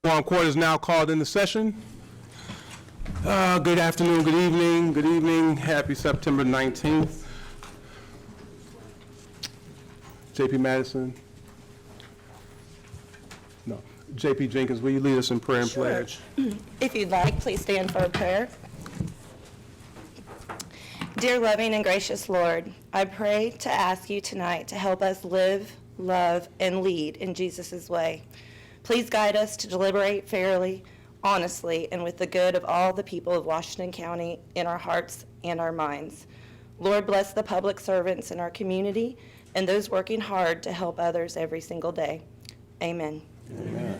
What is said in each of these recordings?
Quorum Court is now called into session. Good afternoon, good evening. Happy September 19th. JP Madison. No. JP Jenkins, will you lead us in prayer and pledge? If you'd like, please stand for a prayer. Dear loving and gracious Lord, I pray to ask you tonight to help us live, love, and lead in Jesus' way. Please guide us to deliberate fairly, honestly, and with the good of all the people of Washington County in our hearts and our minds. Lord, bless the public servants in our community and those working hard to help others every single day. Amen. Amen.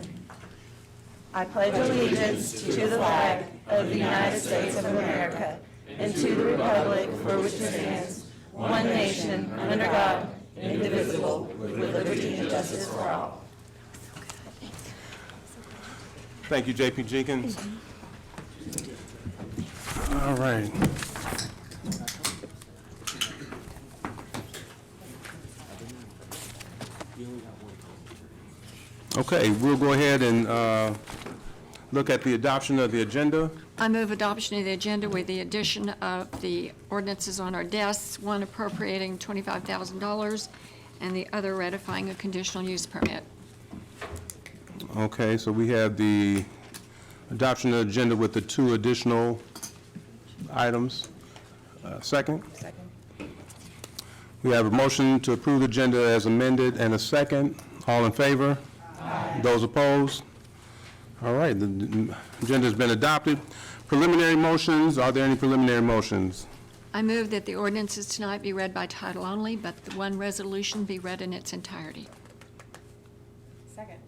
I pledge allegiance to the flag of the United States of America and to the republic for which it stands, one nation, under God, indivisible, with liberty and justice for all. Thank you, JP Jenkins. All right. Okay, we'll go ahead and look at the adoption of the agenda. I move adoption of the agenda with the addition of the ordinances on our desks, one appropriating $25,000 and the other ratifying a conditional use permit. Okay, so we have the adoption of the agenda with the two additional items. Second? Second. We have a motion to approve the agenda as amended and a second. All in favor? Aye. Those opposed? All right, the agenda has been adopted. Preliminary motions, are there any preliminary motions? I move that the ordinances tonight be read by title only, but the one resolution be read in its entirety. Second.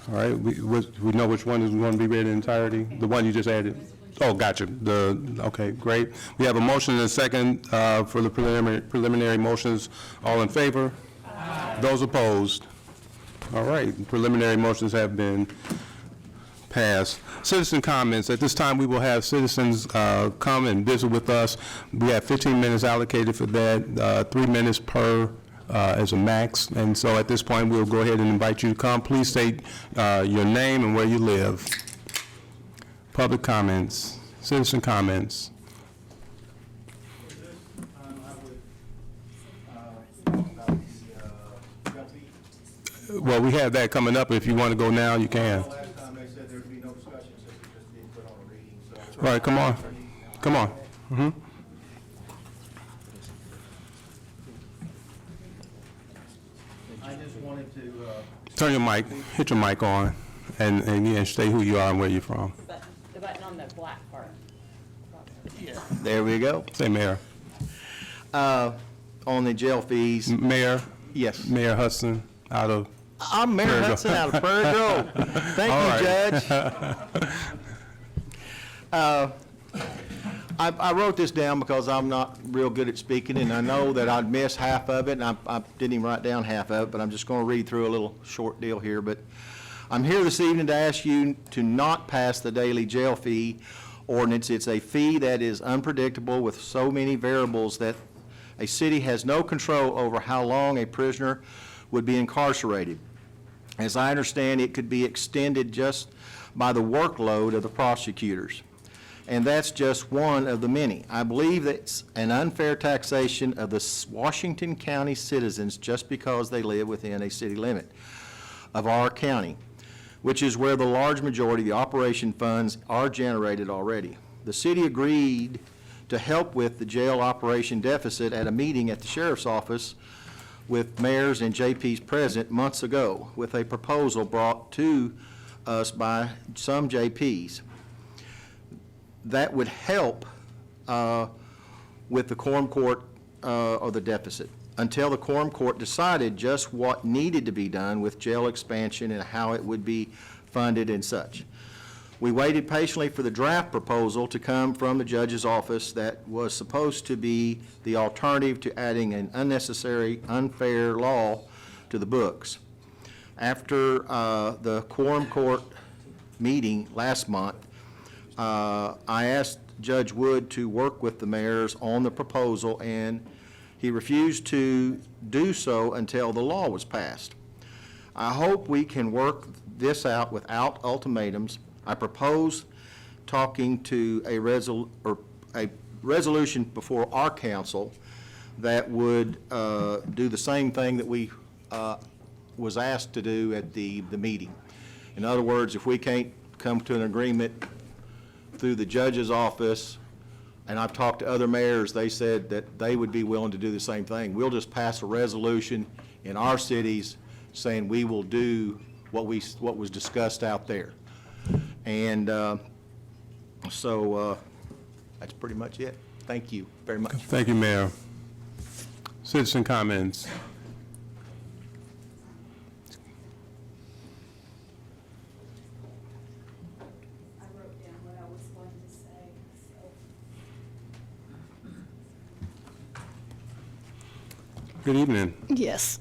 All right, we know which one is going to be read in entirety? The one you just added? Oh, gotcha. Okay, great. We have a motion and a second for the preliminary motions. All in favor? Aye. Those opposed? All right, preliminary motions have been passed. Citizen comments. At this time, we will have citizens come and visit with us. We have 15 minutes allocated for that, 3 minutes per as a max. And so at this point, we'll go ahead and invite you to come. Please state your name and where you live. Public comments, citizen comments. Well, we have that coming up. If you want to go now, you can. Last time they said there'd be no discussion since it just being put on a reading, so. All right, come on. Come on. Mm-hmm. I just wanted to, Turn your mic, hit your mic on, and state who you are and where you're from. The button on the black part. there we go. Say Mayor. On the jail fees, Mayor, yes. Mayor Hudson out of, I'm Mayor Hudson out of Prairie Grove. Thank you, Judge. I wrote this down because I'm not real good at speaking, and I know that I'd miss half of it, and I didn't even write down half of it, but I'm just going to read through a little short deal here. But I'm here this evening to ask you to not pass the daily jail fee ordinance. It's a fee that is unpredictable with so many variables that a city has no control over how long a prisoner would be incarcerated. As I understand, it could be extended just by the workload of the prosecutors. And that's just one of the many. I believe that's an unfair taxation of the Washington County citizens just because they live within a city limit of our county, which is where the large majority of the operation funds are generated already. The city agreed to help with the jail operation deficit at a meeting at the sheriff's office with mayors and JPs present months ago with a proposal brought to us by some JPs that would help with the Quorum Court or the deficit until the Quorum Court decided just what needed to be done with jail expansion and how it would be funded and such. We waited patiently for the draft proposal to come from the judge's office that was supposed to be the alternative to adding an unnecessary, unfair law to the books. After the Quorum Court meeting last month, I asked Judge Wood to work with the mayors on the proposal, and he refused to do so until the law was passed. I hope we can work this out without ultimatums. I propose talking to a resolution before our council that would do the same thing that we was asked to do at the meeting. In other words, if we can't come to an agreement through the judge's office, and I've talked to other mayors, they said that they would be willing to do the same thing. We'll just pass a resolution in our cities saying we will do what was discussed out there. And so that's pretty much it. Thank you very much. Thank you, Mayor. Citizen comments. I wrote down what I was going to say, so. Good evening. Yes.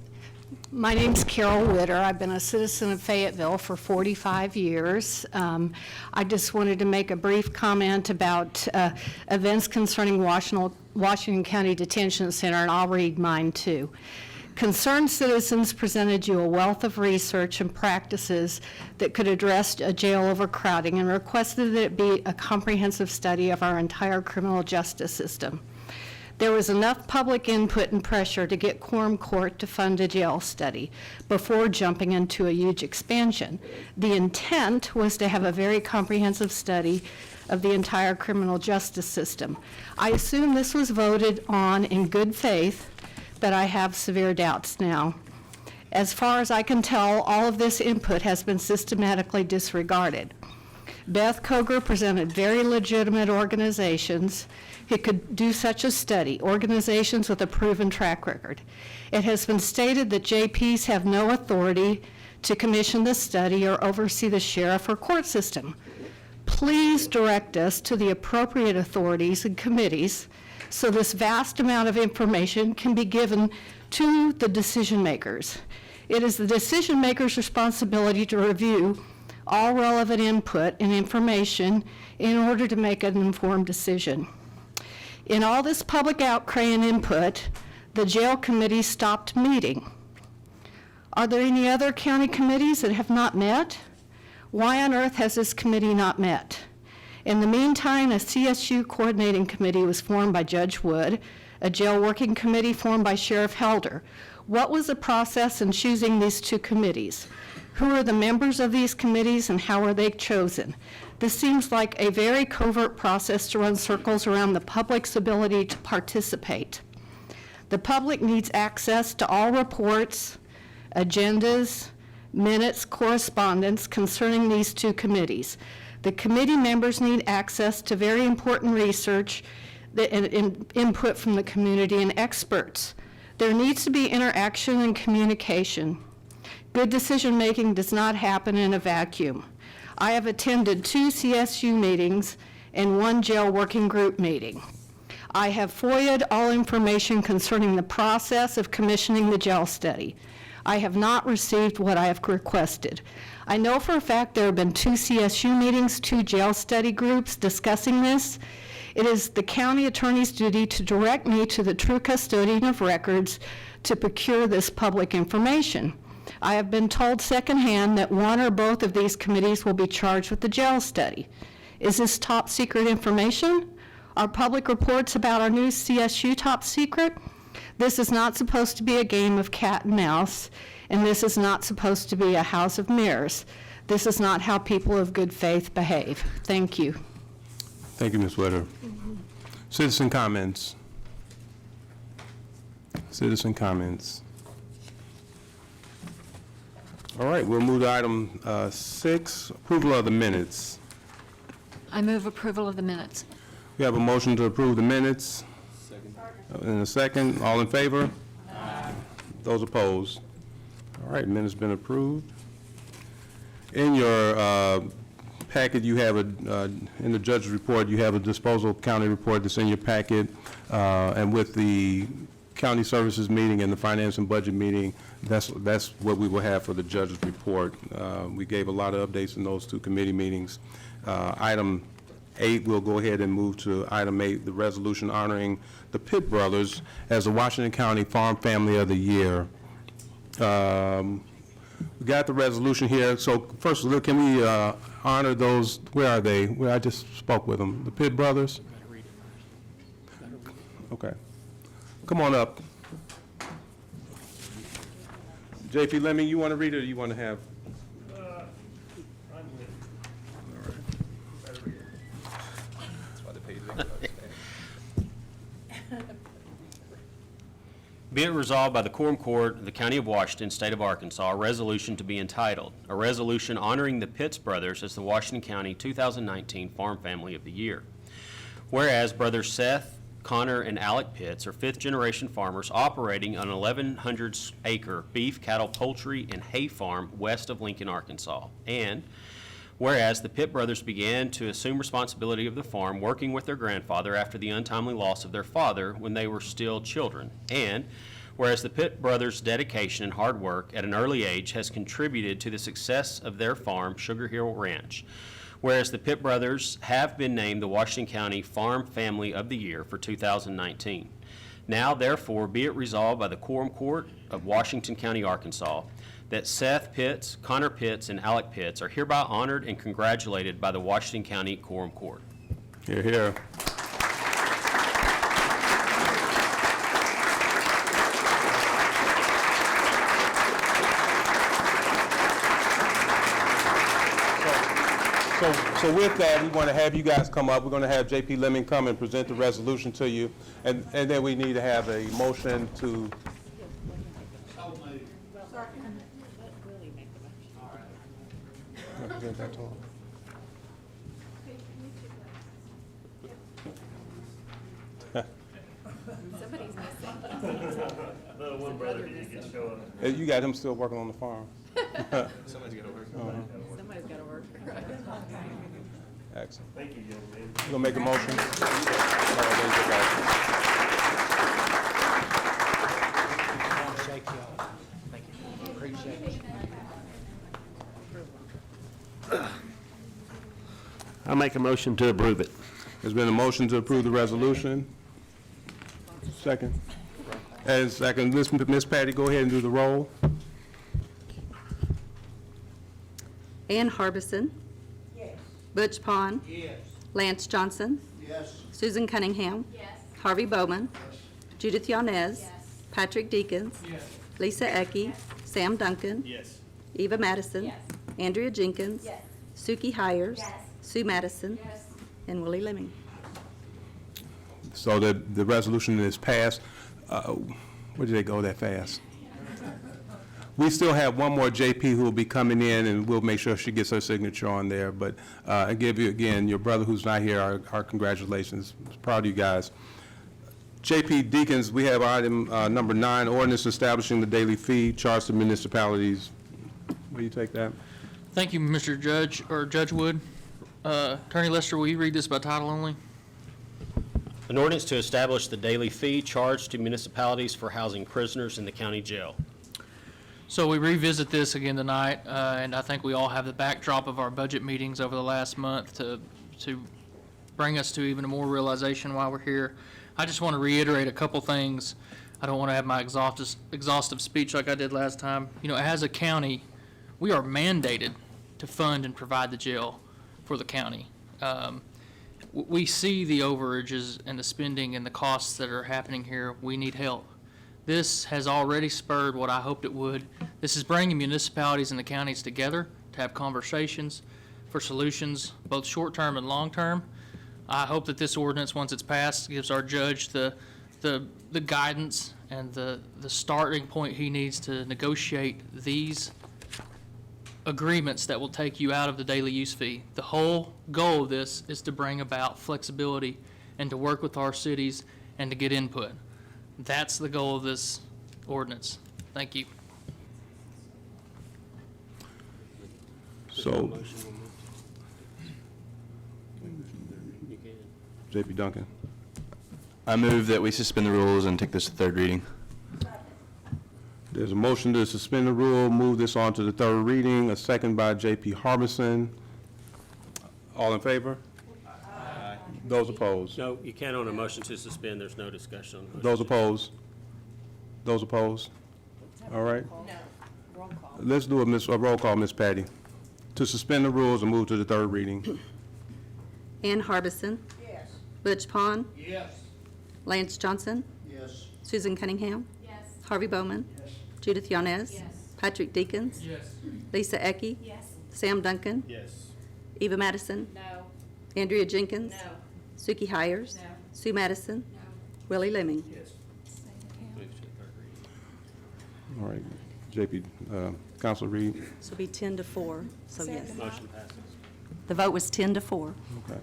My name's Carol Witter. I've been a citizen of Fayetteville for 45 years. I just wanted to make a brief comment about events concerning Washington County Detention Center, and I'll read mine too. Concerned citizens presented you a wealth of research and practices that could address a jail overcrowding and requested that it be a comprehensive study of our entire criminal justice system. There was enough public input and pressure to get Quorum Court to fund a jail study before jumping into a huge expansion. The intent was to have a very comprehensive study of the entire criminal justice system. I assume this was voted on in good faith, but I have severe doubts now. As far as I can tell, all of this input has been systematically disregarded. Beth Koger presented very legitimate organizations who could do such a study, organizations with a proven track record. It has been stated that JPs have no authority to commission the study or oversee the sheriff or court system. Please direct us to the appropriate authorities and committees so this vast amount of information can be given to the decision makers. It is the decision makers' responsibility to review all relevant input and information in order to make an informed decision. In all this public outcry and input, the jail committee stopped meeting. Are there any other county committees that have not met? Why on earth has this committee not met? In the meantime, a CSU coordinating committee was formed by Judge Wood, a jail working committee formed by Sheriff Helder. What was the process in choosing these two committees? Who are the members of these committees and how are they chosen? This seems like a very covert process to run circles around the public's ability to participate. The public needs access to all reports, agendas, minutes, correspondence concerning these two committees. The committee members need access to very important research and input from the community and experts. There needs to be interaction and communication. Good decision-making does not happen in a vacuum. I have attended 2 CSU meetings and 1 jail working group meeting. I have FOIA'd all information concerning the process of commissioning the jail study. I have not received what I have requested. I know for a fact there have been 2 CSU meetings, 2 jail study groups discussing this. It is the county attorney's duty to direct me to the true custodian of records to procure this public information. I have been told secondhand that 1 or both of these committees will be charged with the jail study. Is this top secret information? Are public reports about our new CSU top secret? This is not supposed to be a game of cat and mouse, and this is not supposed to be a house of mirrors. This is not how people of good faith behave. Thank you. Thank you, Ms. Witter. Citizen comments. Citizen comments. All right, we'll move to item 6, approval of the minutes. I move approval of the minutes. We have a motion to approve the minutes. In a second, all in favor? Aye. Those opposed? All right, minutes been approved. In your packet, you have in the judge's report, you have a disposal county report that's in your packet, and with the county services meeting and the finance and budget meeting, that's what we will have for the judge's report. We gave a lot of updates in those 2 committee meetings. Item 8, we'll go ahead and move to item 8, the resolution honoring the Pitt brothers as the Washington County Farm Family of the Year. We got the resolution here. So first, look, can we honor those, where are they? Where I just spoke with them, the Pitt brothers? Okay. Come on up. JP Leming, you want to read it or you want to have? Be it resolved by the Quorum Court of the County of Washington, State of Arkansas, a resolution to be entitled, a resolution honoring the Pitts brothers as the Washington County 2019 Farm Family of the Year. Whereas brothers Seth, Connor, and Alec Pitts are fifth-generation farmers operating an 1,100-acre beef, cattle, poultry, and hay farm west of Lincoln, Arkansas. And whereas the Pitt brothers began to assume responsibility of the farm working with their grandfather after the untimely loss of their father when they were still children. And whereas the Pitt brothers' dedication and hard work at an early age has contributed to the success of their farm, Sugar Hill Ranch. Whereas the Pitt brothers have been named the Washington County Farm Family of the Year for 2019. Now, therefore, be it resolved by the Quorum Court of Washington County, Arkansas, that Seth Pitts, Connor Pitts, and Alec Pitts are hereby honored and congratulated by the Washington County Quorum Court. Here, here. So with that, we want to have you guys come up. We're going to have JP Leming come and present the resolution to you. And then we need to have a motion to. Present that to him. Somebody's missing. The one brother didn't get to show up. Hey, you got him still working on the farm. Somebody's got to work. Somebody's got to work. Excellent. Thank you, young man. You gonna make a motion? All right, there's your motion. Shake y'all. Thank you. Appreciate it. I'll make a motion to approve it. There's been a motion to approve the resolution. Second. And second, Ms. Patty, go ahead and do the roll. Ann Harbison. Yes. Butch Pond. Yes. Lance Johnson. Yes. Susan Cunningham. Yes. Harvey Bowman. Judith Yanez. Patrick Deakins. Yes. Lisa Ecke. Sam Duncan. Yes. Eva Madison. Yes. Andrea Jenkins. Yes. Suki Hires. Yes. Sue Madison. Yes. And Willie Leming. So the resolution is passed. Where did they go that fast? We still have one more JP who will be coming in, and we'll make sure she gets her signature on there. But I give you, again, your brother who's not here, our congratulations. Proud of you guys. JP Deakins, we have item number 9, ordinance establishing the daily fee charged to municipalities. Will you take that? Thank you, Mr. Judge, or Judge Wood. Attorney Lester, will you read this by title only? An ordinance to establish the daily fee charged to municipalities for housing prisoners in the county jail. So we revisit this again tonight, and I think we all have the backdrop of our budget meetings over the last month to bring us to even more realization while we're here. I just want to reiterate a couple things. I don't want to have my exhaustive speech like I did last time. You know, as a county, we are mandated to fund and provide the jail for the county. We see the overages and the spending and the costs that are happening here. We need help. This has already spurred what I hoped it would. This is bringing municipalities and the counties together to have conversations for solutions, both short-term and long-term. I hope that this ordinance, once it's passed, gives our judge the guidance and the starting point he needs to negotiate these agreements that will take you out of the daily use fee. The whole goal of this is to bring about flexibility and to work with our cities and to get input. That's the goal of this ordinance. Thank you. So, JP Duncan. I move that we suspend the rules and take this to third reading. There's a motion to suspend the rule, move this on to the third reading, a second by JP Harbison. All in favor? Aye. Those opposed? No, you can't on a motion to suspend. There's no discussion on the motion. Those opposed? Those opposed? All right. Let's do a roll call, Ms. Patty, to suspend the rules and move to the third reading. Ann Harbison. Yes. Butch Pond. Yes. Lance Johnson. Yes. Susan Cunningham. Yes. Harvey Bowman. Yes. Judith Yanez. Yes. Patrick Deakins. Yes. Lisa Ecke. Yes. Sam Duncan. Yes. Eva Madison. No. Andrea Jenkins. No. Suki Hires. No. Sue Madison. No. Willie Leming. Yes. All right, JP, Counsel Reed. This will be 10 to 4, so yes. Motion passes. The vote was 10 to 4. Okay.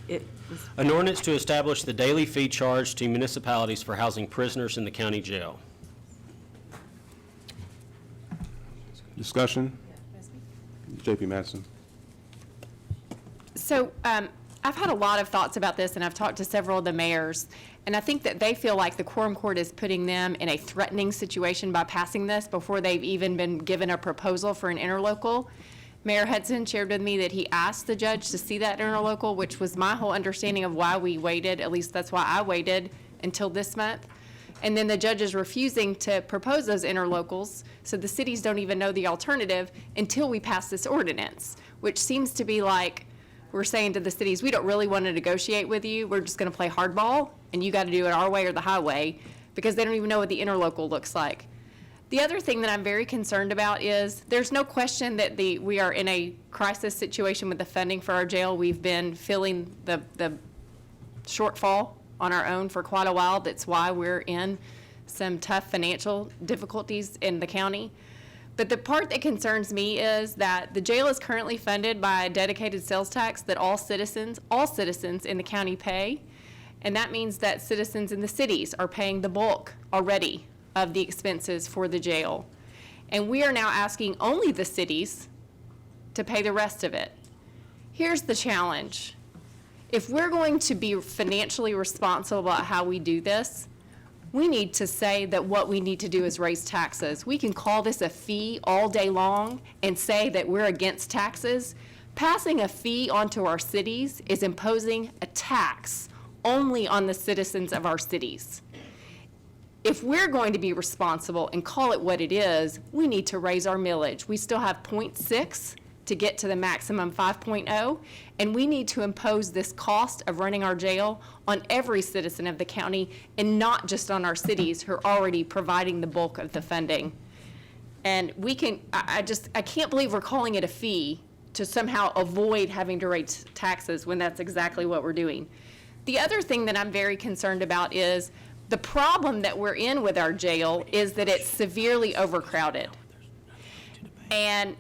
It was, An ordinance to establish the daily fee charged to municipalities for housing prisoners in the county jail. Discussion? JP Madison. So I've had a lot of thoughts about this, and I've talked to several of the mayors, and I think that they feel like the Quorum Court is putting them in a threatening situation by passing this before they've even been given a proposal for an interlocal. Mayor Hudson shared with me that he asked the judge to see that interlocal, which was my whole understanding of why we waited, at least that's why I waited until this month. And then the judge is refusing to propose those interlocals, so the cities don't even know the alternative until we pass this ordinance, which seems to be like, we're saying to the cities, we don't really want to negotiate with you. We're just going to play hardball, and you got to do it our way or the highway, because they don't even know what the interlocal looks like. The other thing that I'm very concerned about is there's no question that we are in a crisis situation with the funding for our jail. We've been filling the shortfall on our own for quite a while. That's why we're in some tough financial difficulties in the county. But the part that concerns me is that the jail is currently funded by a dedicated sales tax that all citizens in the county pay. And that means that citizens in the cities are paying the bulk already of the expenses for the jail. And we are now asking only the cities to pay the rest of it. Here's the challenge. If we're going to be financially responsible about how we do this, we need to say that what we need to do is raise taxes. We can call this a fee all day long and say that we're against taxes. Passing a fee onto our cities is imposing a tax only on the citizens of our cities. If we're going to be responsible and call it what it is, we need to raise our millage. We still have 0.6 to get to the maximum 5.0, and we need to impose this cost of running our jail on every citizen of the county and not just on our cities who are already providing the bulk of the funding. And we can, I can't believe we're calling it a fee to somehow avoid having to raise taxes when that's exactly what we're doing. The other thing that I'm very concerned about is the problem that we're in with our jail is that it's severely overcrowded. And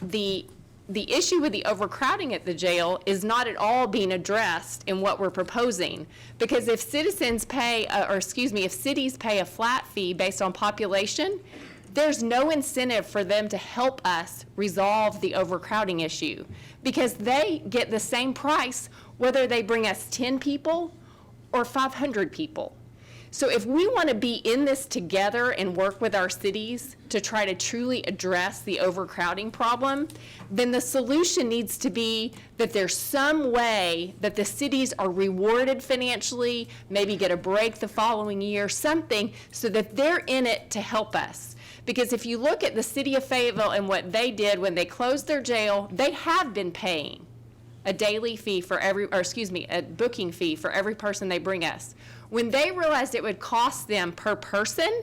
the issue with the overcrowding at the jail is not at all being addressed in what we're proposing. Because if citizens pay, if cities pay a flat fee based on population, there's no incentive for them to help us resolve the overcrowding issue. Because they get the same price whether they bring us 10 people or 500 people. So if we want to be in this together and work with our cities to try to truly address the overcrowding problem, then the solution needs to be that there's some way that the cities are rewarded financially, maybe get a break the following year, something so that they're in it to help us. Because if you look at the city of Fayetteville and what they did when they closed their jail, they have been paying a daily fee for a booking fee for every person they bring us. When they realized it would cost them per person,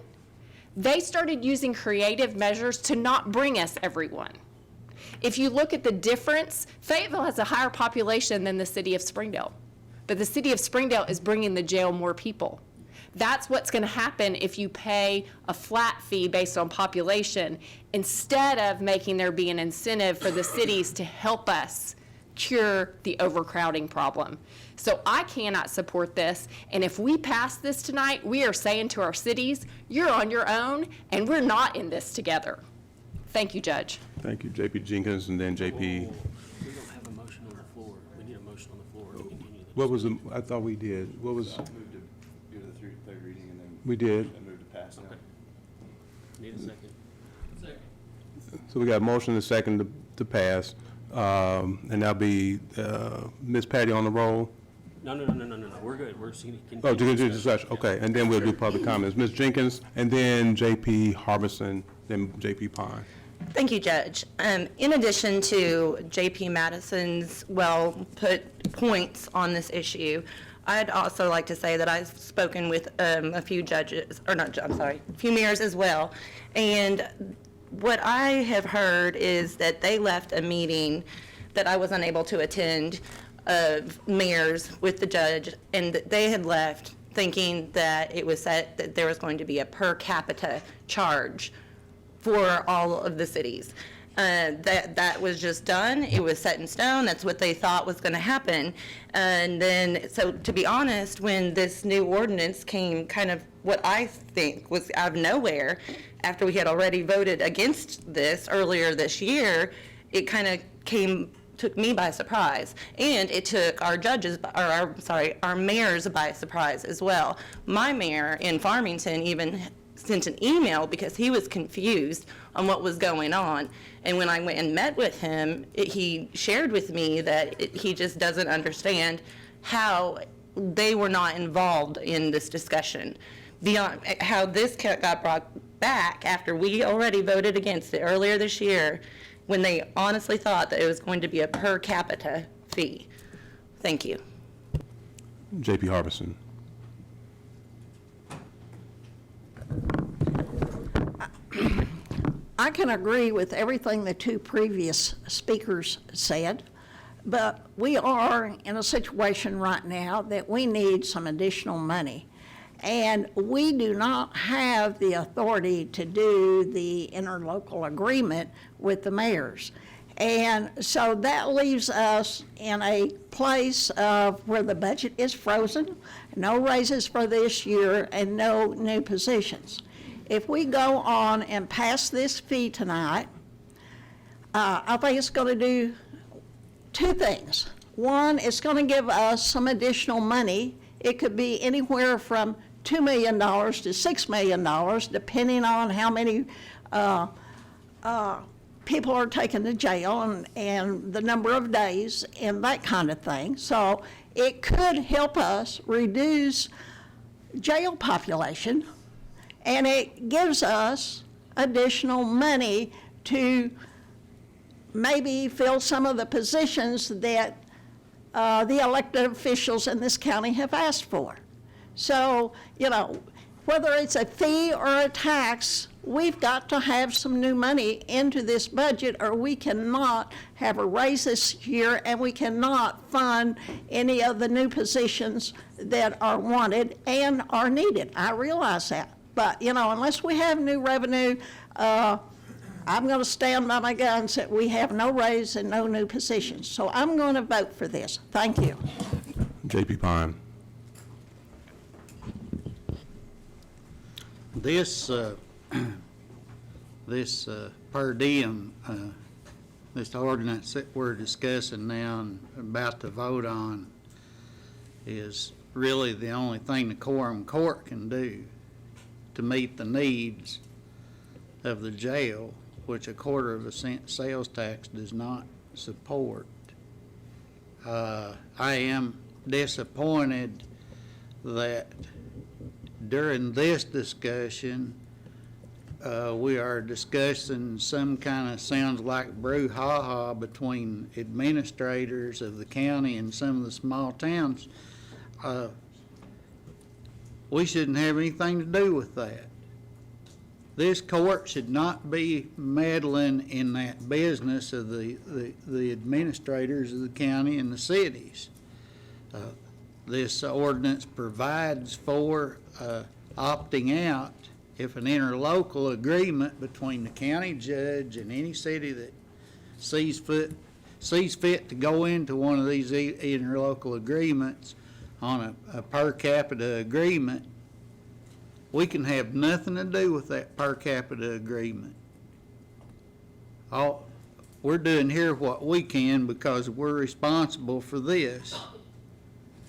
they started using creative measures to not bring us everyone. If you look at the difference, Fayetteville has a higher population than the city of Springdale, but the city of Springdale is bringing the jail more people. That's what's going to happen if you pay a flat fee based on population instead of making there be an incentive for the cities to help us cure the overcrowding problem. So I cannot support this, and if we pass this tonight, we are saying to our cities, you're on your own, and we're not in this together. Thank you, Judge. Thank you, JP Jenkins, and then JP. We don't have a motion on the floor. We need a motion on the floor to continue the What was the, I thought we did. What was, I moved to do the third reading and then. we did. I moved to pass now. Need a second. So we got a motion and a second to pass, and that'll be Ms. Patty on the roll. No, we're good. We're just going to Oh, continue. to discussion, okay, and then we'll do public comments. Ms. Jenkins, and then JP Harbison, then J.P. Pine. Thank you, Judge. In addition to J.P. Madison's well-put points on this issue, I'd also like to say that I've spoken with a few judges, or not, I'm sorry, a few mayors as well, and what I have heard is that they left a meeting that I was unable to attend of mayors with the judge, and that they had left thinking that it was set that there was going to be a per capita charge for all of the cities. That was just done. It was set in stone. That's what they thought was going to happen. And then, so to be honest, when this new ordinance came kind of what I think was out of nowhere, after we had already voted against this earlier this year, it kind of took me by surprise. And it took our judges, our mayors by surprise as well. My mayor in Farmington even sent an email because he was confused on what was going on. And when I went and met with him, he shared with me that he just doesn't understand how they were not involved in this discussion. Beyond how this got brought back after we already voted against it earlier this year, when they honestly thought that it was going to be a per capita fee. Thank you. J.P. Harbison. I can agree with everything the two previous speakers said, but we are in a situation right now that we need some additional money. And we do not have the authority to do the interlocal agreement with the mayors. And so that leaves us in a place of where the budget is frozen, no raises for this year, and no new positions. If we go on and pass this fee tonight, I think it's going to do two things. One, it's going to give us some additional money. It could be anywhere from $2 million to $6 million, depending on how many people are taken to jail and the number of days and that kind of thing. So it could help us reduce jail population, and it gives us additional money to maybe fill some of the positions that the elected officials in this county have asked for. So, you know, whether it's a fee or a tax, we've got to have some new money into this budget, or we cannot have a raise this year, and we cannot fund any of the new positions that are wanted and are needed. I realize that. But, you know, unless we have new revenue, I'm going to stand by my guns that we have no raise and no new positions. So I'm going to vote for this. Thank you. J.P. Pine. This per diem, this ordinance that we're discussing now and about to vote on is really the only thing the Quorum Court can do to meet the needs of the jail, which a 1/4% sales tax does not support. I am disappointed that during this discussion, we are discussing some kind of sounds like brouhaha between administrators of the county and some of the small towns. We shouldn't have anything to do with that. This court should not be meddling in that business of the administrators of the county and the cities. This ordinance provides for opting out if an interlocal agreement between the county judge and any city that sees fit to go into one of these interlocal agreements on a per capita agreement, we can have nothing to do with that per capita agreement. We're doing here what we can because we're responsible for this.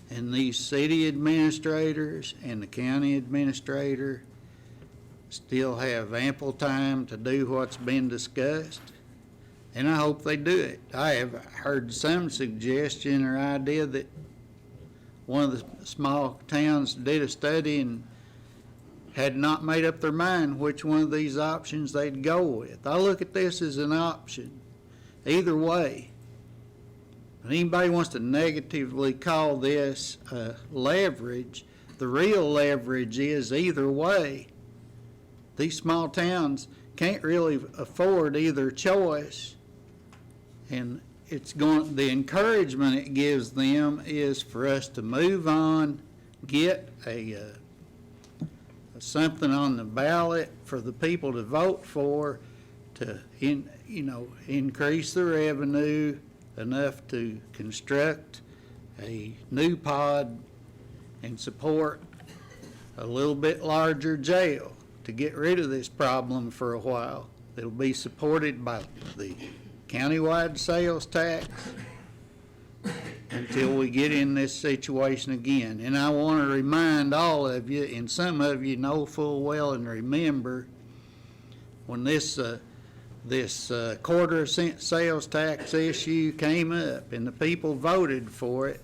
And these city administrators and the county administrator still have ample time to do what's been discussed, and I hope they do it. I have heard some suggestion or idea that one of the small towns did a study and had not made up their mind which one of these options they'd go with. I look at this as an option, either way. If anybody wants to negatively call this leverage, the real leverage is either way. These small towns can't really afford either choice, and the encouragement it gives them is for us to move on, get something on the ballot for the people to vote for, to increase the revenue enough to construct a new pod and support a little bit larger jail to get rid of this problem for a while. It'll be supported by the countywide sales tax until we get in this situation again. And I want to remind all of you, and some of you know full well and remember, when this quarter-cent sales tax issue came up and the people voted for it,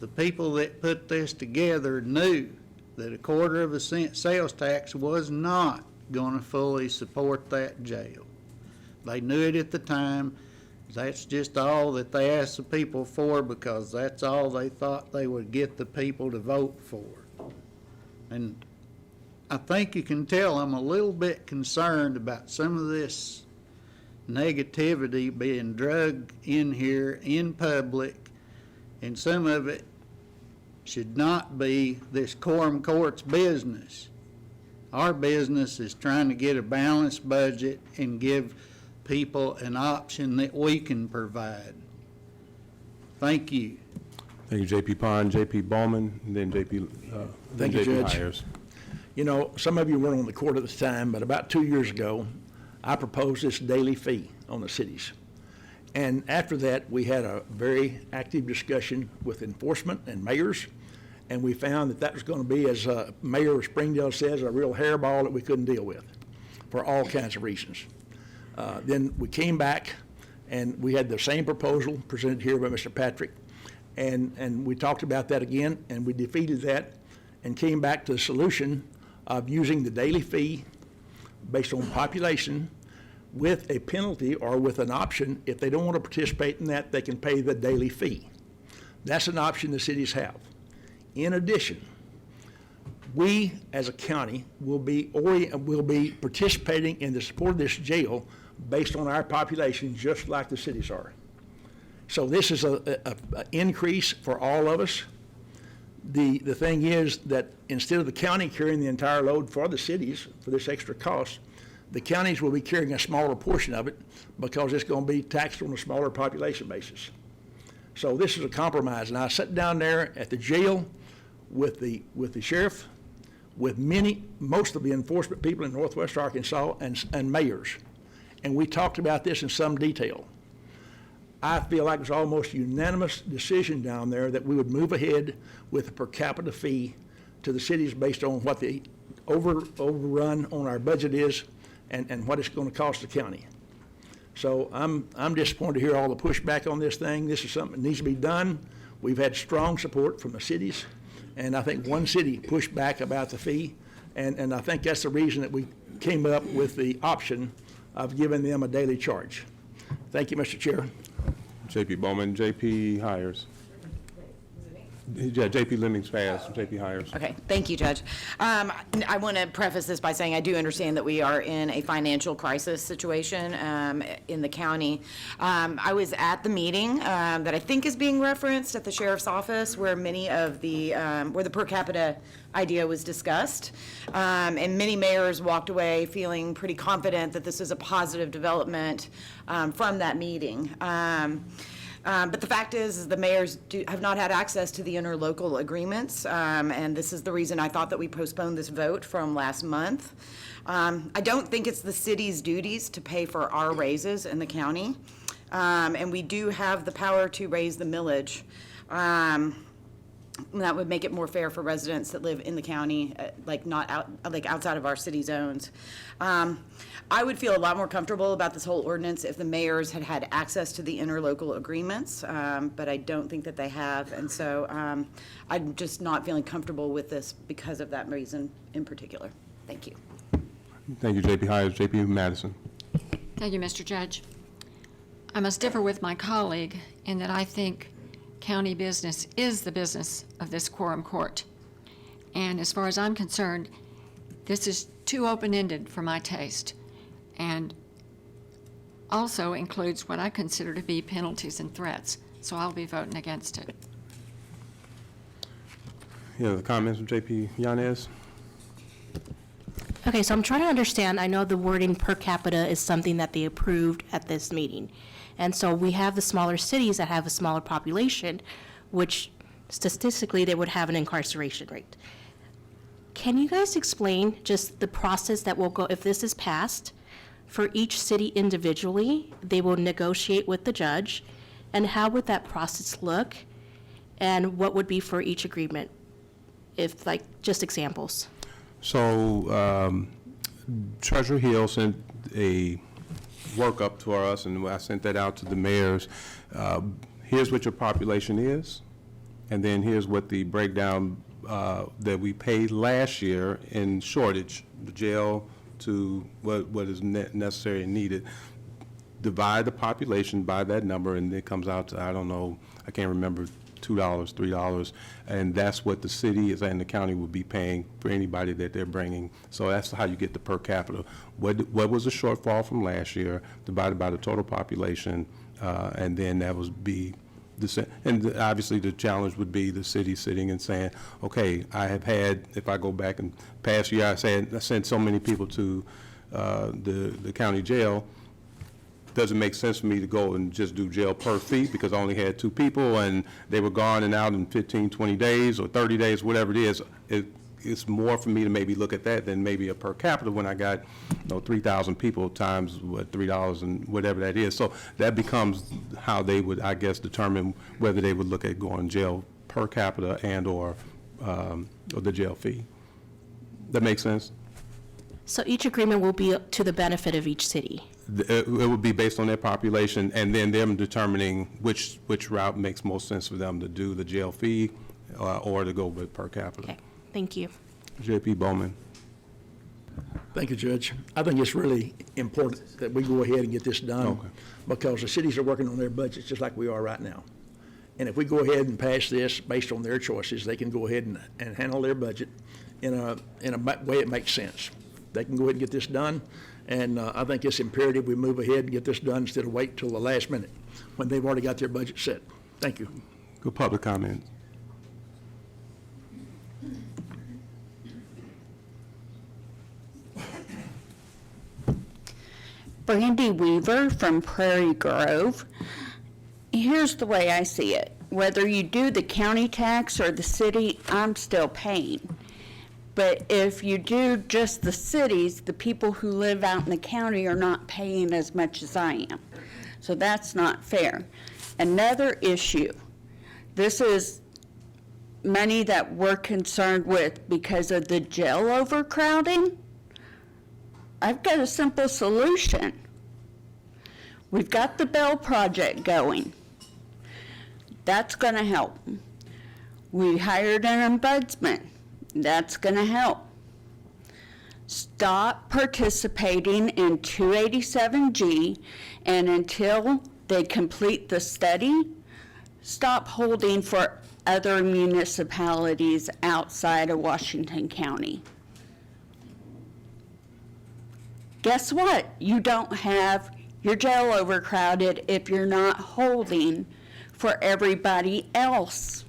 the people that put this together knew that a quarter-of-a-cent sales tax was not going to fully support that jail. They knew it at the time. That's just all that they asked the people for, because that's all they thought they would get the people to vote for. And I think you can tell I'm a little bit concerned about some of this negativity being drugged in here in public, and some of it should not be this Quorum Court's business. Our business is trying to get a balanced budget and give people an option that we can provide. Thank you. Thank you, J.P. Pond, J.P. Bowman, and then J.P. Thank you, Judge. Hires. You know, some of you weren't on the court at the time, but about 2 years ago, I proposed this daily fee on the cities. And after that, we had a very active discussion with enforcement and mayors, and we found that was going to be, as Mayor Springdale says, a real hairball that we couldn't deal with for all kinds of reasons. Then we came back, and we had the same proposal presented here by Mr. Patrick, and we talked about that again, and we defeated that and came back to the solution of using the daily fee based on population with a penalty or with an option. If they don't want to participate in that, they can pay the daily fee. That's an option the cities have. In addition, we as a county will be participating in the support of this jail based on our population, just like the cities are. So this is an increase for all of us. The thing is that instead of the county carrying the entire load for the cities for this extra cost, the counties will be carrying a smaller portion of it because it's going to be taxed on a smaller population basis. So this is a compromise. And I sat down there at the jail with the sheriff, with most of the enforcement people in Northwest Arkansas and mayors. And we talked about this in some detail. I feel like it was almost a unanimous decision down there that we would move ahead with a per capita fee to the cities based on what the overrun on our budget is and what it's going to cost the county. So I'm disappointed to hear all the pushback on this thing. This is something that needs to be done. We've had strong support from the cities, and I think one city pushed back about the fee, and I think that's the reason that we came up with the option of giving them a daily charge. Thank you, Mr. Chair. J.P. Bowman, J.P. Hires. Yeah, J.P. Leming's fast, J.P. Hires. Okay, thank you, Judge. I want to preface this by saying I do understand that we are in a financial crisis situation in the county. I was at the meeting that I think is being referenced at the sheriff's office where many of the, where the per capita idea was discussed. And many mayors walked away feeling pretty confident that this is a positive development from that meeting. But the fact is the mayors have not had access to the interlocal agreements, and this is the reason I thought that we postponed this vote from last month. I don't think it's the city's duties to pay for our raises in the county, and we do have the power to raise the millage. that would make it more fair for residents that live in the county, like not out, like outside of our city zones. I would feel a lot more comfortable about this whole ordinance if the mayors had had access to the interlocal agreements, but I don't think that they have, and so I'm just not feeling comfortable with this because of that reason in particular. Thank you. Thank you, J.P. Hires. J.P. Madison. Thank you, Mr. Judge. I must differ with my colleague in that I think county business is the business of this quorum court. And as far as I'm concerned, this is too open-ended for my taste, and also includes what I consider to be penalties and threats. So I'll be voting against it. Any other comments from J.P. Yanez? Okay, so I'm trying to understand, I know the wording per capita is something that they approved at this meeting. And so we have the smaller cities that have a smaller population, which statistically they would have an incarceration rate. Can you guys explain just the process that will go, if this is passed, for each city individually, they will negotiate with the judge, and how would that process look? And what would be for each agreement? If, like, just examples. So Treasurer Hill sent a workup to us, and I sent that out to the mayors. Here's what your population is, and then here's what the breakdown that we paid last year in shortage, the jail to what is necessary and needed. Divide the population by that number, and it comes out to, I don't know, I can't remember, $2, $3, and that's what the city is and the county would be paying for anybody that they're bringing. So that's how you get the per capita. What was the shortfall from last year divided by the total population, and then that would be the, and obviously the challenge would be the city sitting and saying, okay, I have had, if I go back and past year, I sent so many people to the county jail. Doesn't make sense for me to go and just do jail per fee because I only had 2 people and they were gone and out in 15, 20 days or 30 days, whatever it is. It's more for me to maybe look at that than maybe a per capita when I got, 3,000 people times what, $3 and whatever that is. So that becomes how they would, I guess, determine whether they would look at going jail per capita and or the jail fee. That makes sense? So each agreement will be to the benefit of each city? It would be based on their population, and then them determining which route makes most sense for them to do the jail fee or to go with per capita. Okay, thank you. J.P. Bowman. Thank you, Judge. I think it's really important that we go ahead and get this done because the cities are working on their budgets just like we are right now. And if we go ahead and pass this based on their choices, they can go ahead and handle their budget in a way it makes sense. They can go ahead and get this done. And I think it's imperative we move ahead and get this done instead of wait till the last minute when they've already got their budget set. Thank you. Good public comment. Brandy Weaver from Prairie Grove. Here's the way I see it. Whether you do the county tax or the city, I'm still paying. But if you do just the cities, the people who live out in the county are not paying as much as I am. So that's not fair. Another issue, this is money that we're concerned with because of the jail overcrowding. I've got a simple solution. We've got the Bell project going. That's going to help. We hired an ombudsman. That's going to help. Stop participating in 287G, and until they complete the study, stop holding for other municipalities outside of Washington County. Guess what? You don't have your jail overcrowded if you're not holding for everybody else.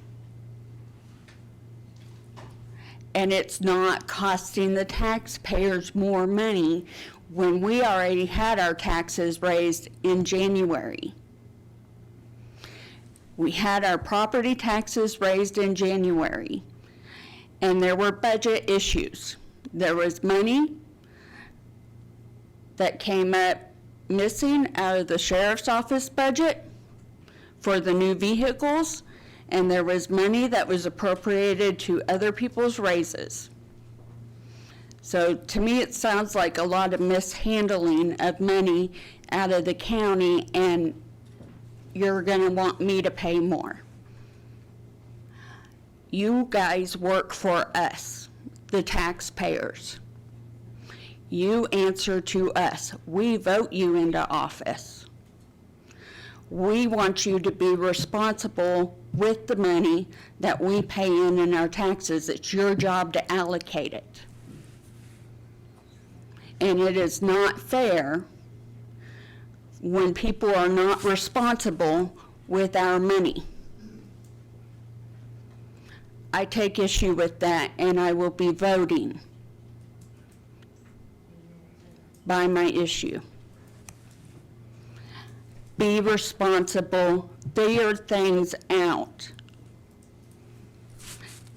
And it's not costing the taxpayers more money when we already had our taxes raised in January. We had our property taxes raised in January, and there were budget issues. There was money that came up missing out of the sheriff's office budget for the new vehicles, and there was money that was appropriated to other people's raises. So to me, it sounds like a lot of mishandling of money out of the county, and you're gonna want me to pay more. You guys work for us, the taxpayers. You answer to us. We vote you into office. We want you to be responsible with the money that we pay in our taxes. It's your job to allocate it. And it is not fair when people are not responsible with our money. I take issue with that, and I will be voting by my issue. Be responsible, figure things out.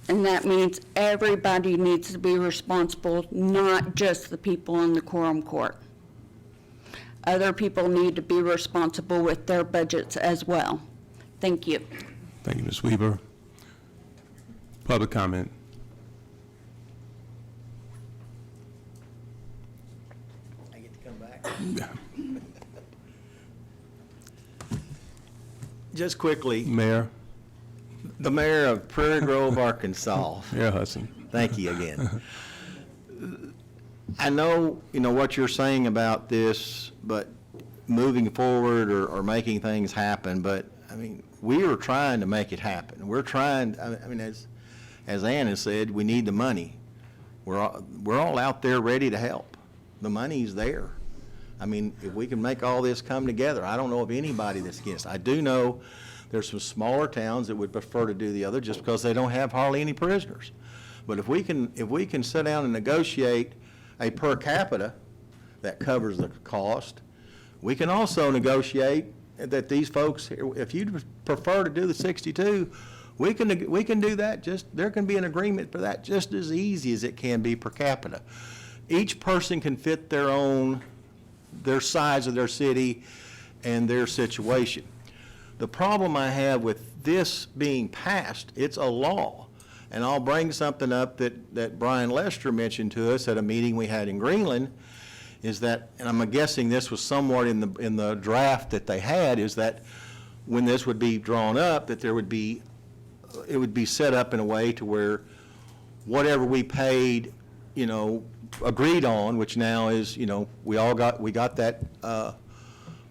And that means everybody needs to be responsible, not just the people in the Quorum Court. Other people need to be responsible with their budgets as well. Thank you. Thank you, Ms. Weaver. Public comment. I get to come back? Just quickly, Mayor. the mayor of Prairie Grove, Arkansas. Mayor Hudson. Thank you again. I know, what you're saying about this, but moving forward or making things happen, but, we are trying to make it happen. We're trying, as Ann has said, we need the money. We're all out there ready to help. The money's there. If we can make all this come together, I don't know of anybody that's against. I do know there's some smaller towns that would prefer to do the other just because they don't have hardly any prisoners. But if we can sit down and negotiate a per capita that covers the cost, we can also negotiate that these folks, if you prefer to do the 62, we can do that. There can be an agreement for that just as easy as it can be per capita. Each person can fit their size of their city and their situation. The problem I have with this being passed, it's a law. And I'll bring something up that Brian Lester mentioned to us at a meeting we had in Greenland, is that, and I'm guessing this was somewhat in the draft that they had, is that when this would be drawn up, that it would be set up in a way to where whatever we paid, agreed on, which now is, we got that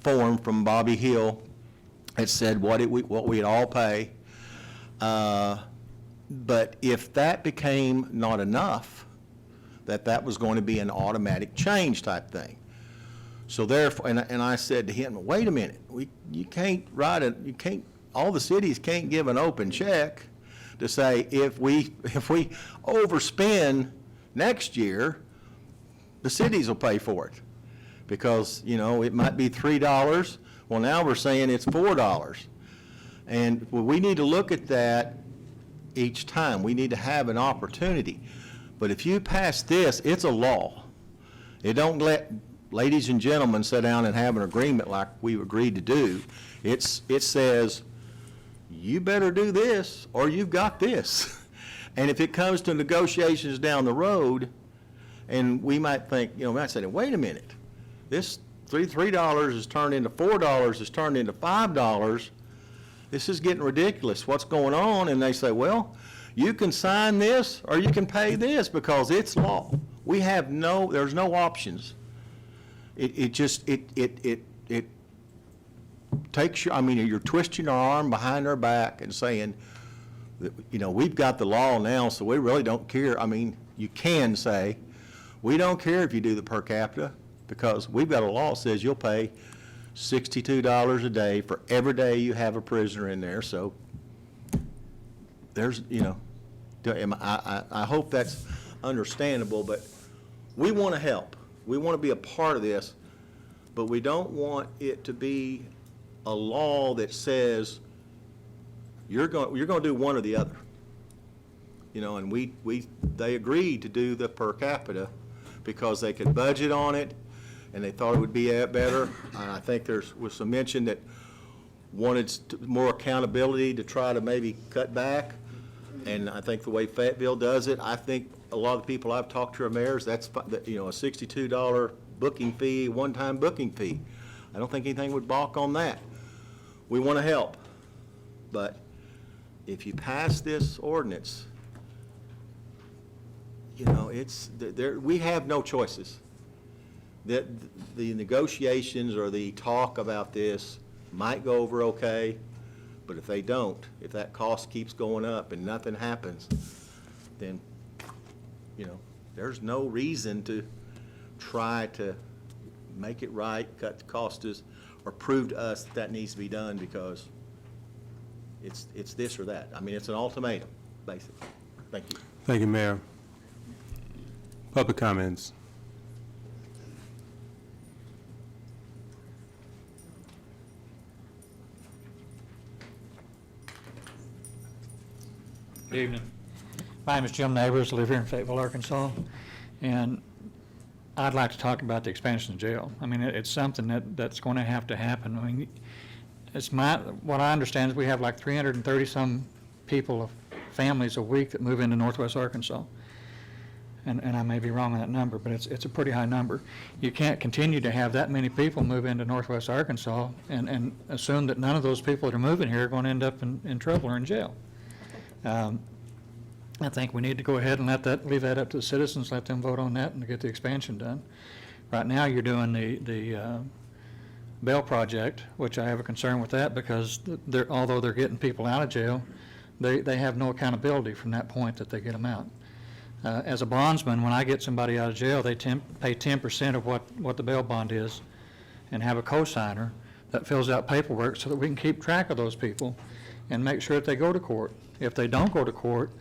form from Bobby Hill. It said what we'd all pay. But if that became not enough, that was going to be an automatic change type thing. So therefore, and I said to him, wait a minute, all the cities can't give an open check to say if we overspend next year, the cities will pay for it. Because, it might be $3. Well, now we're saying it's $4. And we need to look at that each time. We need to have an opportunity. But if you pass this, it's a law. It don't let ladies and gentlemen sit down and have an agreement like we agreed to do. It says, you better do this or you've got this. And if it comes to negotiations down the road, and we might think, we might say, wait a minute, this $3 is turned into $4, is turned into $5. This is getting ridiculous. What's going on? And they say, well, you can sign this or you can pay this because it's law. There's no options. It takes you're twisting our arm behind our back and saying, we've got the law now, so we really don't care. You can say, we don't care if you do the per capita because we've got a law that says you'll pay $62 a day for every day you have a prisoner in there. So there's, I hope that's understandable, but we want to help. We want to be a part of this, but we don't want it to be a law that says you're going to do one or the other. And they agreed to do the per capita because they could budget on it and they thought it would be better. And I think there was some mention that wanted more accountability to try to maybe cut back. And I think the way Fayetteville does it, I think a lot of the people I've talked to are mayors, that's, you know, a $62 booking fee, one-time booking fee. I don't think anything would balk on that. We want to help, but if you pass this ordinance, you know, it's, we have no choices. The negotiations or the talk about this might go over okay, but if they don't, if that cost keeps going up and nothing happens, then, you know, there's no reason to try to make it right, cut the costs, or prove to us that that needs to be done, because it's this or that. I mean, it's an ultimatum, basically. Thank you. Thank you, Mayor. Public comments. Good evening. My name is Jim Neighbors, I live here in Fayetteville, Arkansas, and I'd like to talk about the expansion of jail. I mean, it's something that's going to have to happen. I mean, what I understand is we have like 330-some people, families a week that move into Northwest Arkansas. And I may be wrong on that number, but it's a pretty high number. You can't continue to have that many people move into Northwest Arkansas and assume that none of those people that are moving here are going to end up in trouble or in jail. I think we need to go ahead and leave that up to the citizens, let them vote on that and get the expansion done. Right now, you're doing the bail project, which I have a concern with that, because although they're getting people out of jail, they have no accountability from that point that they get them out. As a bondsman, when I get somebody out of jail, they pay 10% of what the bail bond is, and have a co-signer that fills out paperwork so that we can keep track of those people and make sure that they go to court. If they don't go to court,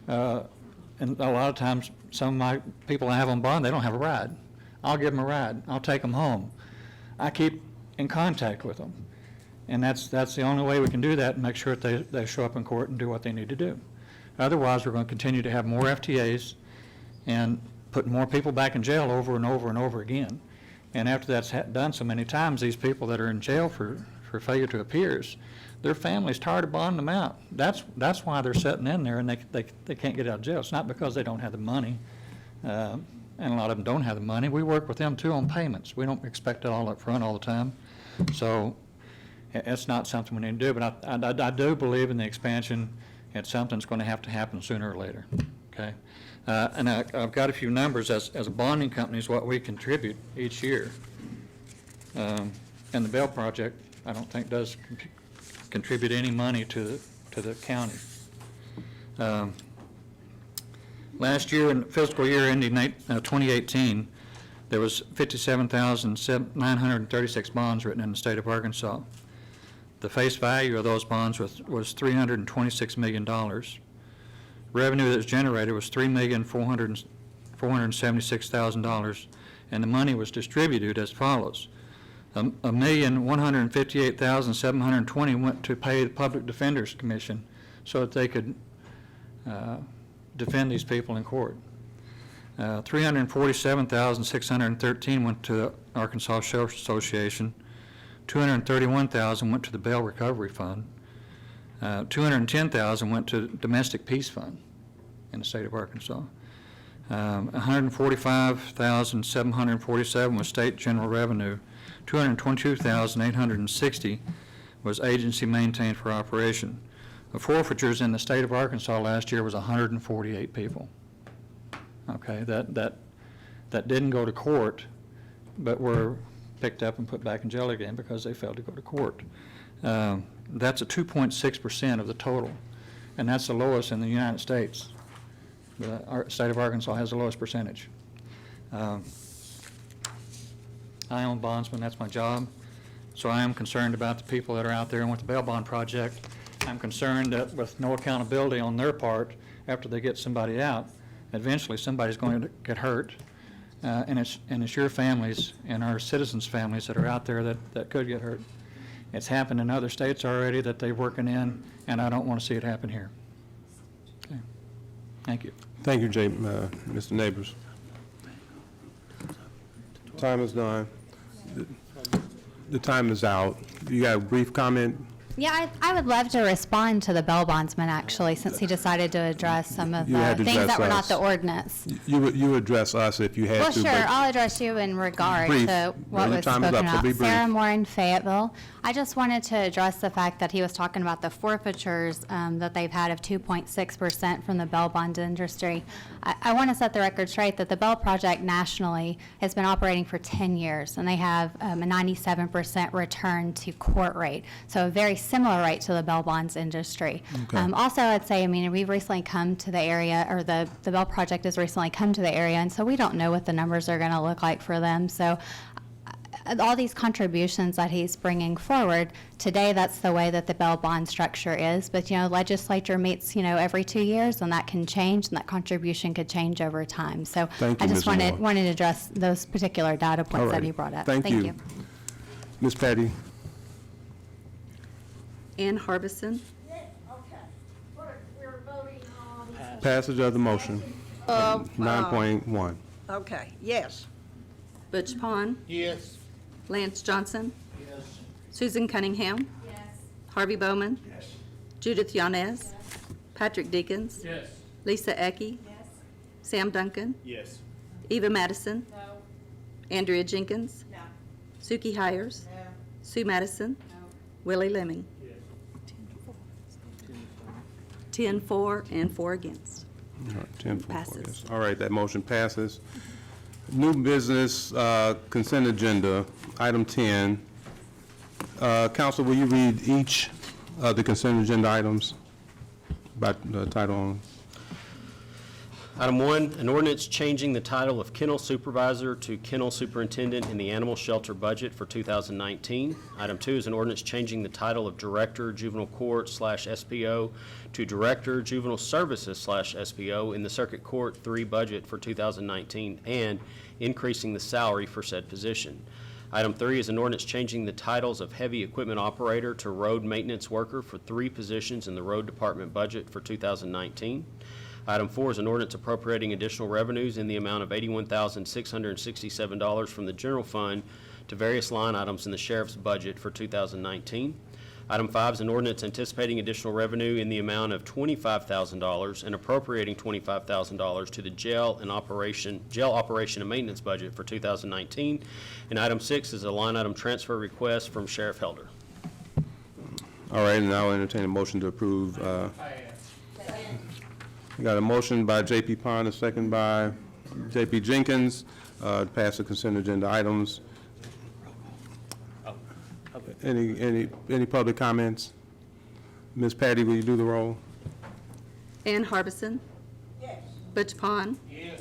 and a lot of times some of my people I have on bond, they don't have a ride. I'll give them a ride. I'll take them home. I keep in contact with them. And that's the only way we can do that, and make sure that they show up in court and do what they need to do. Otherwise, we're going to continue to have more FTAs and put more people back in jail over and over and over again. And after that's done so many times, these people that are in jail for failure to appears, their families tired of bonding them out. That's why they're sitting in there and they can't get out of jail. It's not because they don't have the money, and a lot of them don't have the money. We work with them too on payments. We don't expect it all up front all the time. So it's not something we need to do, but I do believe in the expansion. It's something that's going to happen sooner or later, okay? And I've got a few numbers as a bonding company is what we contribute each year. And the bail project, I don't think does contribute any money to the county. Last year, in fiscal year ending 2018, there was 57,936 bonds written in the state of Arkansas. The face value of those bonds was $326 million. Revenue that was generated was $3,476,000, and the money was distributed as follows. $1,158,720 went to pay the Public Defender's Commission so that they could defend these people in court. $347,613 went to the Arkansas Sheriff's Association. $231,000 went to the Bail Recovery Fund. $210,000 went to Domestic Peace Fund in the state of Arkansas. $145,747 was state general revenue. $222,860 was agency maintained for operation. The forfeitures in the state of Arkansas last year was 148 people. Okay, that didn't go to court, but were picked up and put back in jail again because they failed to go to court. That's a 2.6% of the total, and that's the lowest in the United States. The state of Arkansas has the lowest percentage. I own bondsman, that's my job, so I am concerned about the people that are out there and with the bail bond project. I'm concerned that with no accountability on their part, after they get somebody out, eventually somebody's going to get hurt. And it's your families and our citizens' families that are out there that could get hurt. It's happened in other states already that they're working in, and I don't want to see it happen here. Okay. Thank you. Thank you, Mr. Neighbors. Time is done. The time is out. You got a brief comment, Yeah, I would love to respond to the bail bondsman, actually, since he decided to address some of You had the to things address that were not us. the ordinance. You address us if you had Well, to. sure, but- I'll address you in regard Brief. to what Your was time is spoken up, so about. be brief. Sarah Moore in Fayetteville. I just wanted to address the fact that he was talking about the forfeitures that they've had of 2.6% from the bail bond industry. I want to set the record straight that the Bell Project nationally has been operating for 10 years, and they have a 97% return to court rate, so a very similar rate to the bail bonds industry. Okay. Also, I'd say, I mean, we've recently come to the area, or the Bell Project has recently come to the area, and so we don't know what the numbers are going to look like for them. So all these contributions that he's bringing forward, today that's the way that the bail bond structure is, but, legislature meets, every 2 years, and that can change, and that contribution could change over time. So Thank you, I just Ms. Moore. wanted to address those particular data All points that right. he brought up. Thank you. Ms. Patty? Ann Harbison. Passage of the motion. 9.1. Okay, yes. Butch Pond. Yes. Lance Johnson. Yes. Susan Cunningham. Yes. Harvey Bowman. Yes. Judith Yanez. Patrick Deakins. Yes. Lisa Ecke. Yes. Sam Duncan. Yes. Eva Madison. No. Andrea Jenkins. No. Suki Hires. No. Sue Madison. No. Willie Leming. Yes. 10 for and 4 against. All right, 10 for Passes. yes. All right, that motion passes. New business consent agenda, item 10. Council, will you read each of the consent agenda items by title only? Item 1, an ordinance changing the title of Kennel Supervisor to Kennel Superintendent in the Animal Shelter budget for 2019. Item 2 is an ordinance changing the title of Director Juvenile Court / SPO to Director Juvenile Services / SPO in the Circuit Court 3 budget for 2019 and increasing the salary for said position. Item 3 is an ordinance changing the titles of Heavy Equipment Operator to Road Maintenance Worker for 3 positions in the Road Department budget for 2019. Item 4 is an ordinance appropriating additional revenues in the amount of $81,667 from the general fund to various line items in the sheriff's budget for 2019. Item 5 is an ordinance anticipating additional revenue in the amount of $25,000 and appropriating $25,000 to the jail operation and maintenance budget for 2019. And item 6 is a line item transfer request from Sheriff Helder. All right, and I'll entertain a motion to approve. We got a motion by J.P. Pond, a second by J.P. Jenkins, to pass the consent agenda items. Any public comments? Ms. Patty, will you do the roll? Ann Harbison. Yes. Butch Pond. Yes.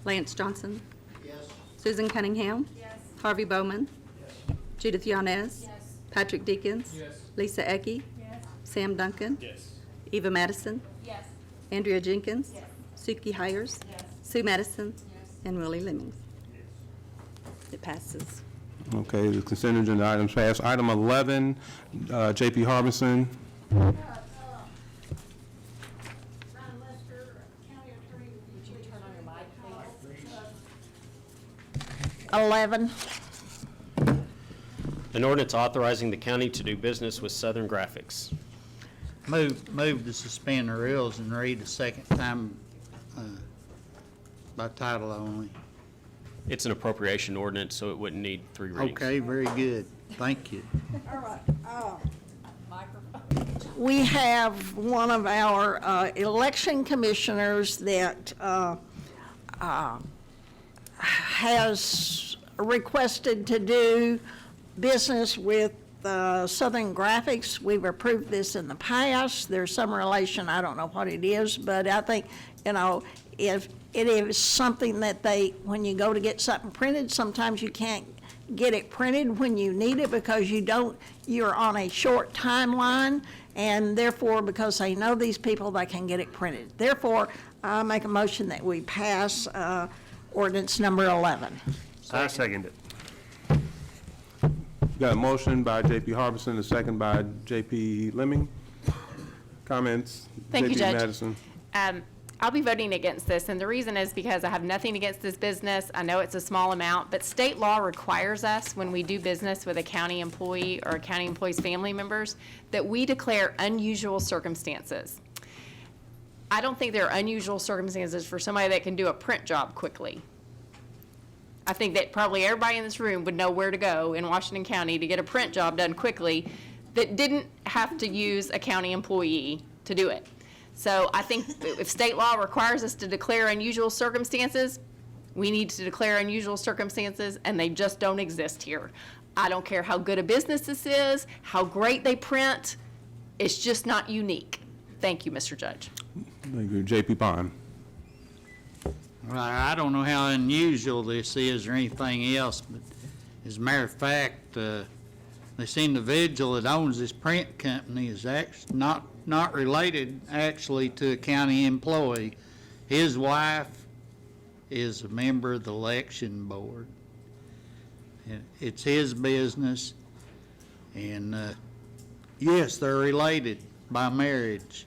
Lance Johnson. Yes. Susan Cunningham. Yes. Harvey Bowman. Yes. Judith Yanez. Yes. Patrick Deakins. Yes. Lisa Ecke. Yes. Sam Duncan. Yes. Eva Madison. Yes. Andrea Jenkins. Yes. Suki Hires. Yes. Sue Madison. Yes. And Willie Leming. It passes. Okay, the consent agenda items pass. Item 11, J.P. Harbison. 11. An ordinance authorizing the county to do business with Southern Graphics. Move to suspend the rules and read the second time by title only. It's an appropriation ordinance, so it wouldn't need 3 readings. Okay, very good. Thank you. All right. We have one of our election commissioners that has requested to do business with Southern Graphics. We've approved this in the past. There's some relation, I don't know what it is, but I think, if it is something that when you go to get something printed, sometimes you can't get it printed when you need it because you're on a short timeline, and therefore, because they know these people, they can get it printed. Therefore, I make a motion that we pass ordinance number 11. I second it. Got a motion by J.P. Harbison, a second by J.P. Leming. Comments? Thank you, J.P. Judge. Madison. I'll be voting against this, and the reason is because I have nothing against this business. I know it's a small amount, but state law requires us, when we do business with a county employee or a county employee's family members, that we declare unusual circumstances. I don't think there are unusual circumstances for somebody that can do a print job quickly. I think that probably everybody in this room would know where to go in Washington County to get a print job done quickly that didn't have to use a county employee to do it. So I think if state law requires us to declare unusual circumstances, we need to declare unusual circumstances, and they just don't exist here. I don't care how good a business this is, how great they print, it's just not unique. Thank you, Mr. Judge. Thank you. J.P. Bond. Well, I don't know how unusual this is or anything else, but as a matter of fact, this individual that owns this print company is actually not related actually to a county employee. His wife is a member of the election board. And it's his business, and yes, they're related by marriage.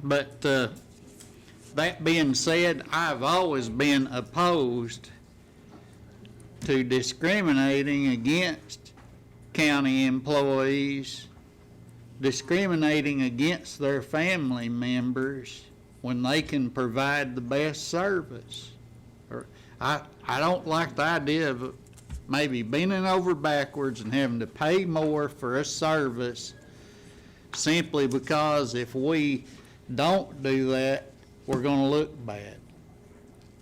But that being said, I've always been opposed to discriminating against county employees, discriminating against their family members when they can provide the best service. I don't like the idea of maybe bending over backwards and having to pay more for a service simply because if we don't do that, we're going to look bad.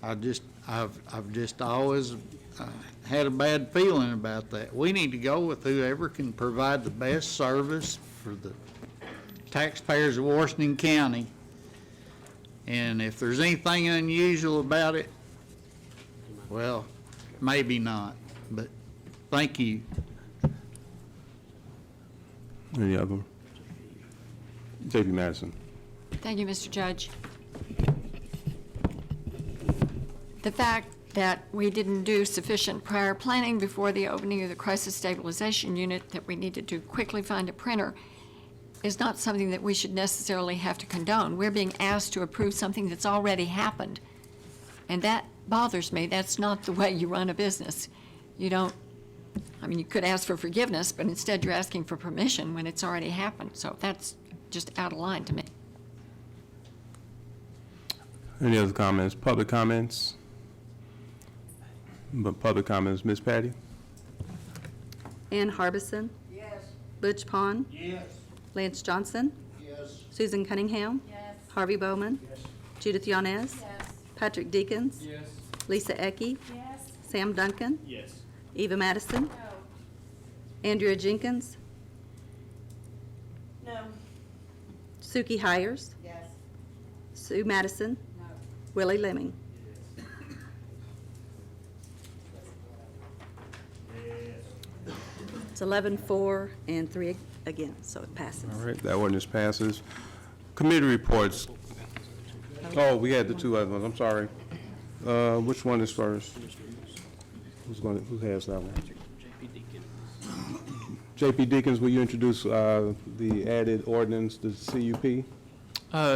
I've just always had a bad feeling about that. We need to go with whoever can provide the best service for the taxpayers of Washington County. And if there's anything unusual about it, well, maybe not, but thank you. Any other? J.P. Madison. Thank you, Mr. Judge. The fact that we didn't do sufficient prior planning before the opening of the crisis stabilization unit, that we needed to quickly find a printer, is not something that we should necessarily have to condone. We're being asked to approve something that's already happened. And that bothers me. That's not the way you run a business. You don't, I mean, you could ask for forgiveness, but instead you're asking for permission when it's already happened. So that's just out of line to me. Any other comments? Public comments? Public comments, Ms. Patty? Ann Harbison. Yes. Butch Pond. Yes. Lance Johnson. Yes. Susan Cunningham. Yes. Harvey Bowman. Yes. Judith Yanez. Yes. Patrick Deakins. Yes. Lisa Ecke. Yes. Sam Duncan. Yes. Eva Madison. No. Andrea Jenkins. No. Suki Hires. Yes. Sue Madison. No. Willie Leming. It's 11-4 and 3 again, so it passes. All right, that ordinance passes. Committee reports. Oh, we had the two other ones, I'm sorry. Which one is first? Who has that one? J.P. Deakins, will you introduce the added ordinance, the CUP?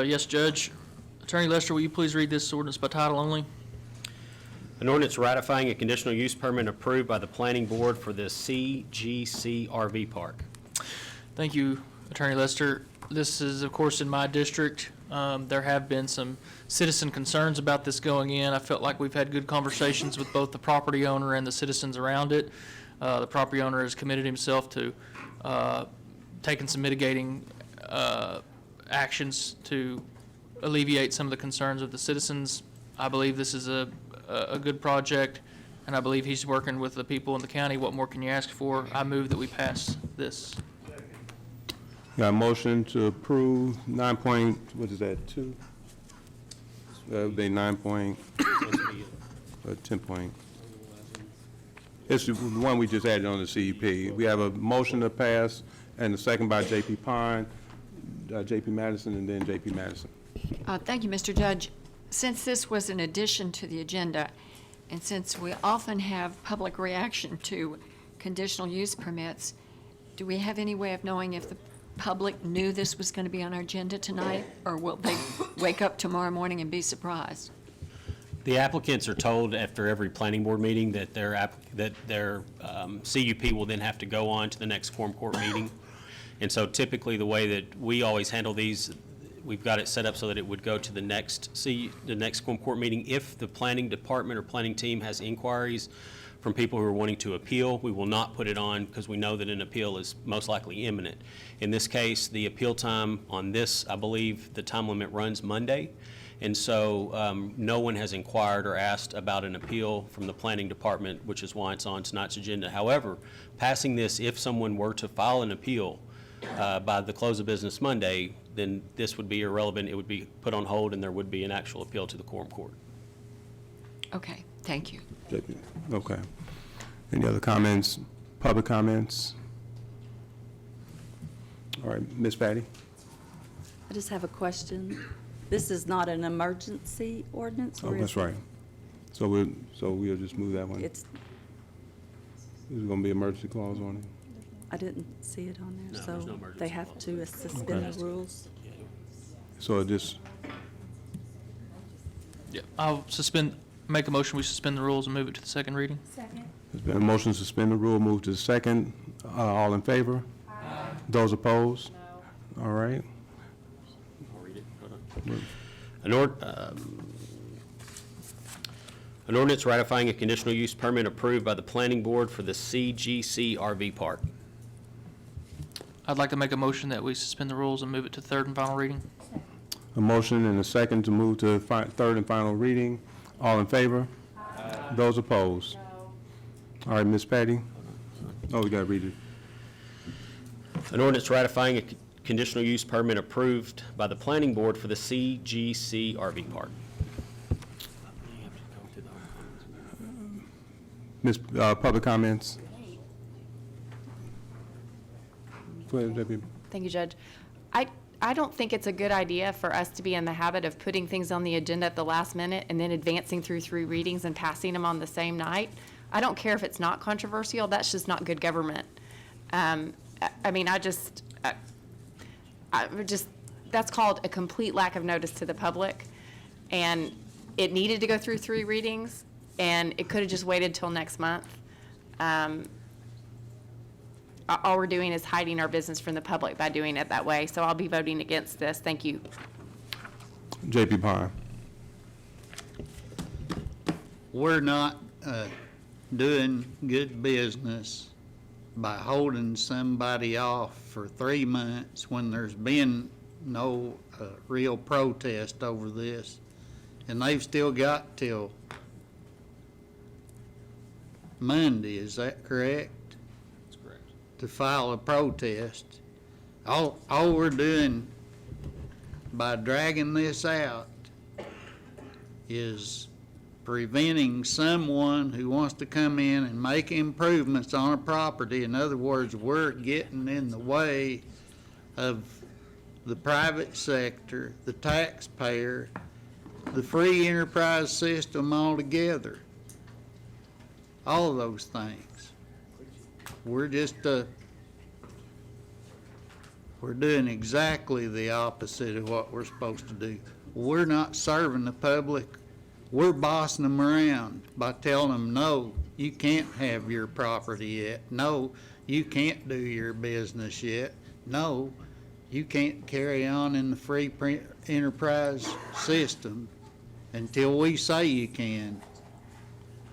Yes, Judge. Attorney Lester, will you please read this ordinance by title only? An ordinance ratifying a conditional use permit approved by the planning board for the CGC RV Park. Thank you, Attorney Lester. This is, of course, in my district. There have been some citizen concerns about this going in. I felt like we've had good conversations with both the property owner and the citizens around it. The property owner has committed himself to taking some mitigating actions to alleviate some of the concerns of the citizens. I believe this is a good project, and I believe he's working with the people in the county. What more can you ask for? I move that we pass this. Got a motion to approve 9 point, what is that, 2? That would be 9 point, 10 point. It's the one we just added on the CEP. We have a motion to pass and a second by J.P. Pine, J.P. Madison, and then J.P. Madison. Thank you, Mr. Judge. Since this was an addition to the agenda, and since we often have public reaction to conditional use permits, do we have any way of knowing if the public knew this was going to be on our agenda tonight, or will they wake up tomorrow morning and be surprised? The applicants are told after every planning board meeting that their CUP will then have to go on to the next Quorum Court meeting. And so typically, the way that we always handle these, we've got it set up so that it would go to the next Quorum Court meeting. If the planning department or planning team has inquiries from people who are wanting to appeal, we will not put it on because we know that an appeal is most likely imminent. In this case, the appeal time on this, I believe the time limit runs Monday. And so no one has inquired or asked about an appeal from the planning department, which is why it's on tonight's agenda. However, passing this, if someone were to file an appeal by the close of business Monday, then this would be irrelevant. It would be put on hold, and there would be an actual appeal to the Quorum Court. Okay, thank you. Okay. Any other comments, public comments? All right, Ms. Patty? I just have a question. This is not an emergency ordinance? Oh, or that's is it? right. So we'll just move that one. It's, There's going to be emergency clause on it? I didn't see it on there, No, there's no so emergency they have clause. to suspend the rules? So it just, Yeah, I'll make a motion, we suspend the rules and move it to the second reading. there's been a motion to suspend the rule, move to the second. All in favor? Those opposed? All right. I'll read it. Hold on. An ordinance ratifying a conditional use permit approved by the planning board for the CGC RV Park. I'd like to make a motion that we suspend the rules and move it to third and final reading. A motion and a second to move to third and final reading. All in favor? Those opposed? All right, Ms. Patty? Oh, we got to read it. An ordinance ratifying a conditional use permit approved by the planning board for the CGC RV Park. Ms., public comments? Go ahead, Deputy. Thank you, Judge. I don't think it's a good idea for us to be in the habit of putting things on the agenda at the last minute and then advancing through 3 readings and passing them on the same night. I don't care if it's not controversial, that's just not good government. I mean, that's called a complete lack of notice to the public. And it needed to go through 3 readings, and it could have just waited till next month. All we're doing is hiding our business from the public by doing it that way. So I'll be voting against this. Thank you. J.P. Pine. We're not doing good business by holding somebody off for 3 months when there's been no real protest over this. And they've still got till Monday, is that correct? That's correct. To file a protest. All we're doing by dragging this out is preventing someone who wants to come in and make improvements on a property. In other words, we're getting in the way of the private sector, the taxpayer, the free enterprise system altogether. All of those things. We're just, we're doing exactly the opposite of what we're supposed to do. We're not serving the public. We're bossing them around by telling them, no, you can't have your property yet. No, you can't do your business yet. No, you can't carry on in the free enterprise system until we say you can.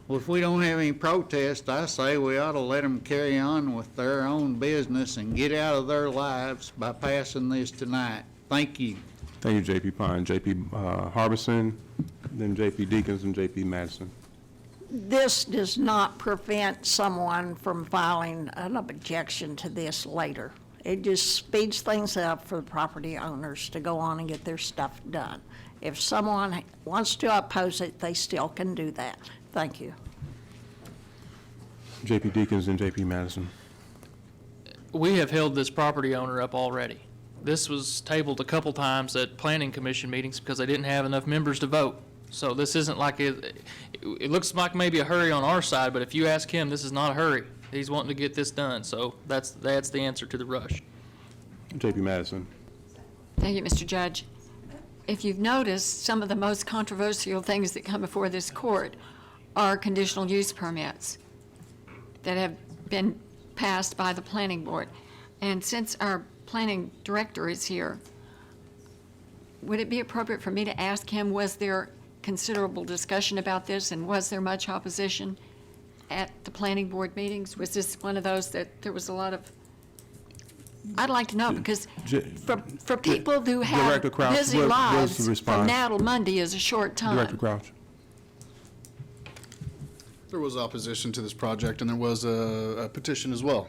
Well, if we don't have any protest, I say we ought to let them carry on with their own business and get out of their lives by passing this tonight. Thank you. Thank you, J.P. Pine. J.P. Harbison, then J.P. Deakins, and J.P. Madison. This does not prevent someone from filing an objection to this later. It just speeds things up for the property owners to go on and get their stuff done. If someone wants to oppose it, they still can do that. Thank you. J.P. Deakins and J.P. Madison. We have held this property owner up already. This was tabled a couple times at planning commission meetings because they didn't have enough members to vote. So this isn't like it looks like maybe a hurry on our side, but if you ask him, this is not a hurry. He's wanting to get this done. So that's the answer to the rush. JP Madison. Thank you, Mr. Judge. If you've noticed, some of the most controversial things that come before this court are conditional use permits that have been passed by the planning board. And since our planning director is here, would it be appropriate for me to ask him, was there considerable discussion about this, and was there much opposition at the planning board meetings? Was this one of those that there was a lot of, I'd like to know, because for people who have Director Crouch, busy what's the lives, from response? now till Monday is a short time. Director Crouch. There was opposition to this project, and there was a petition as well.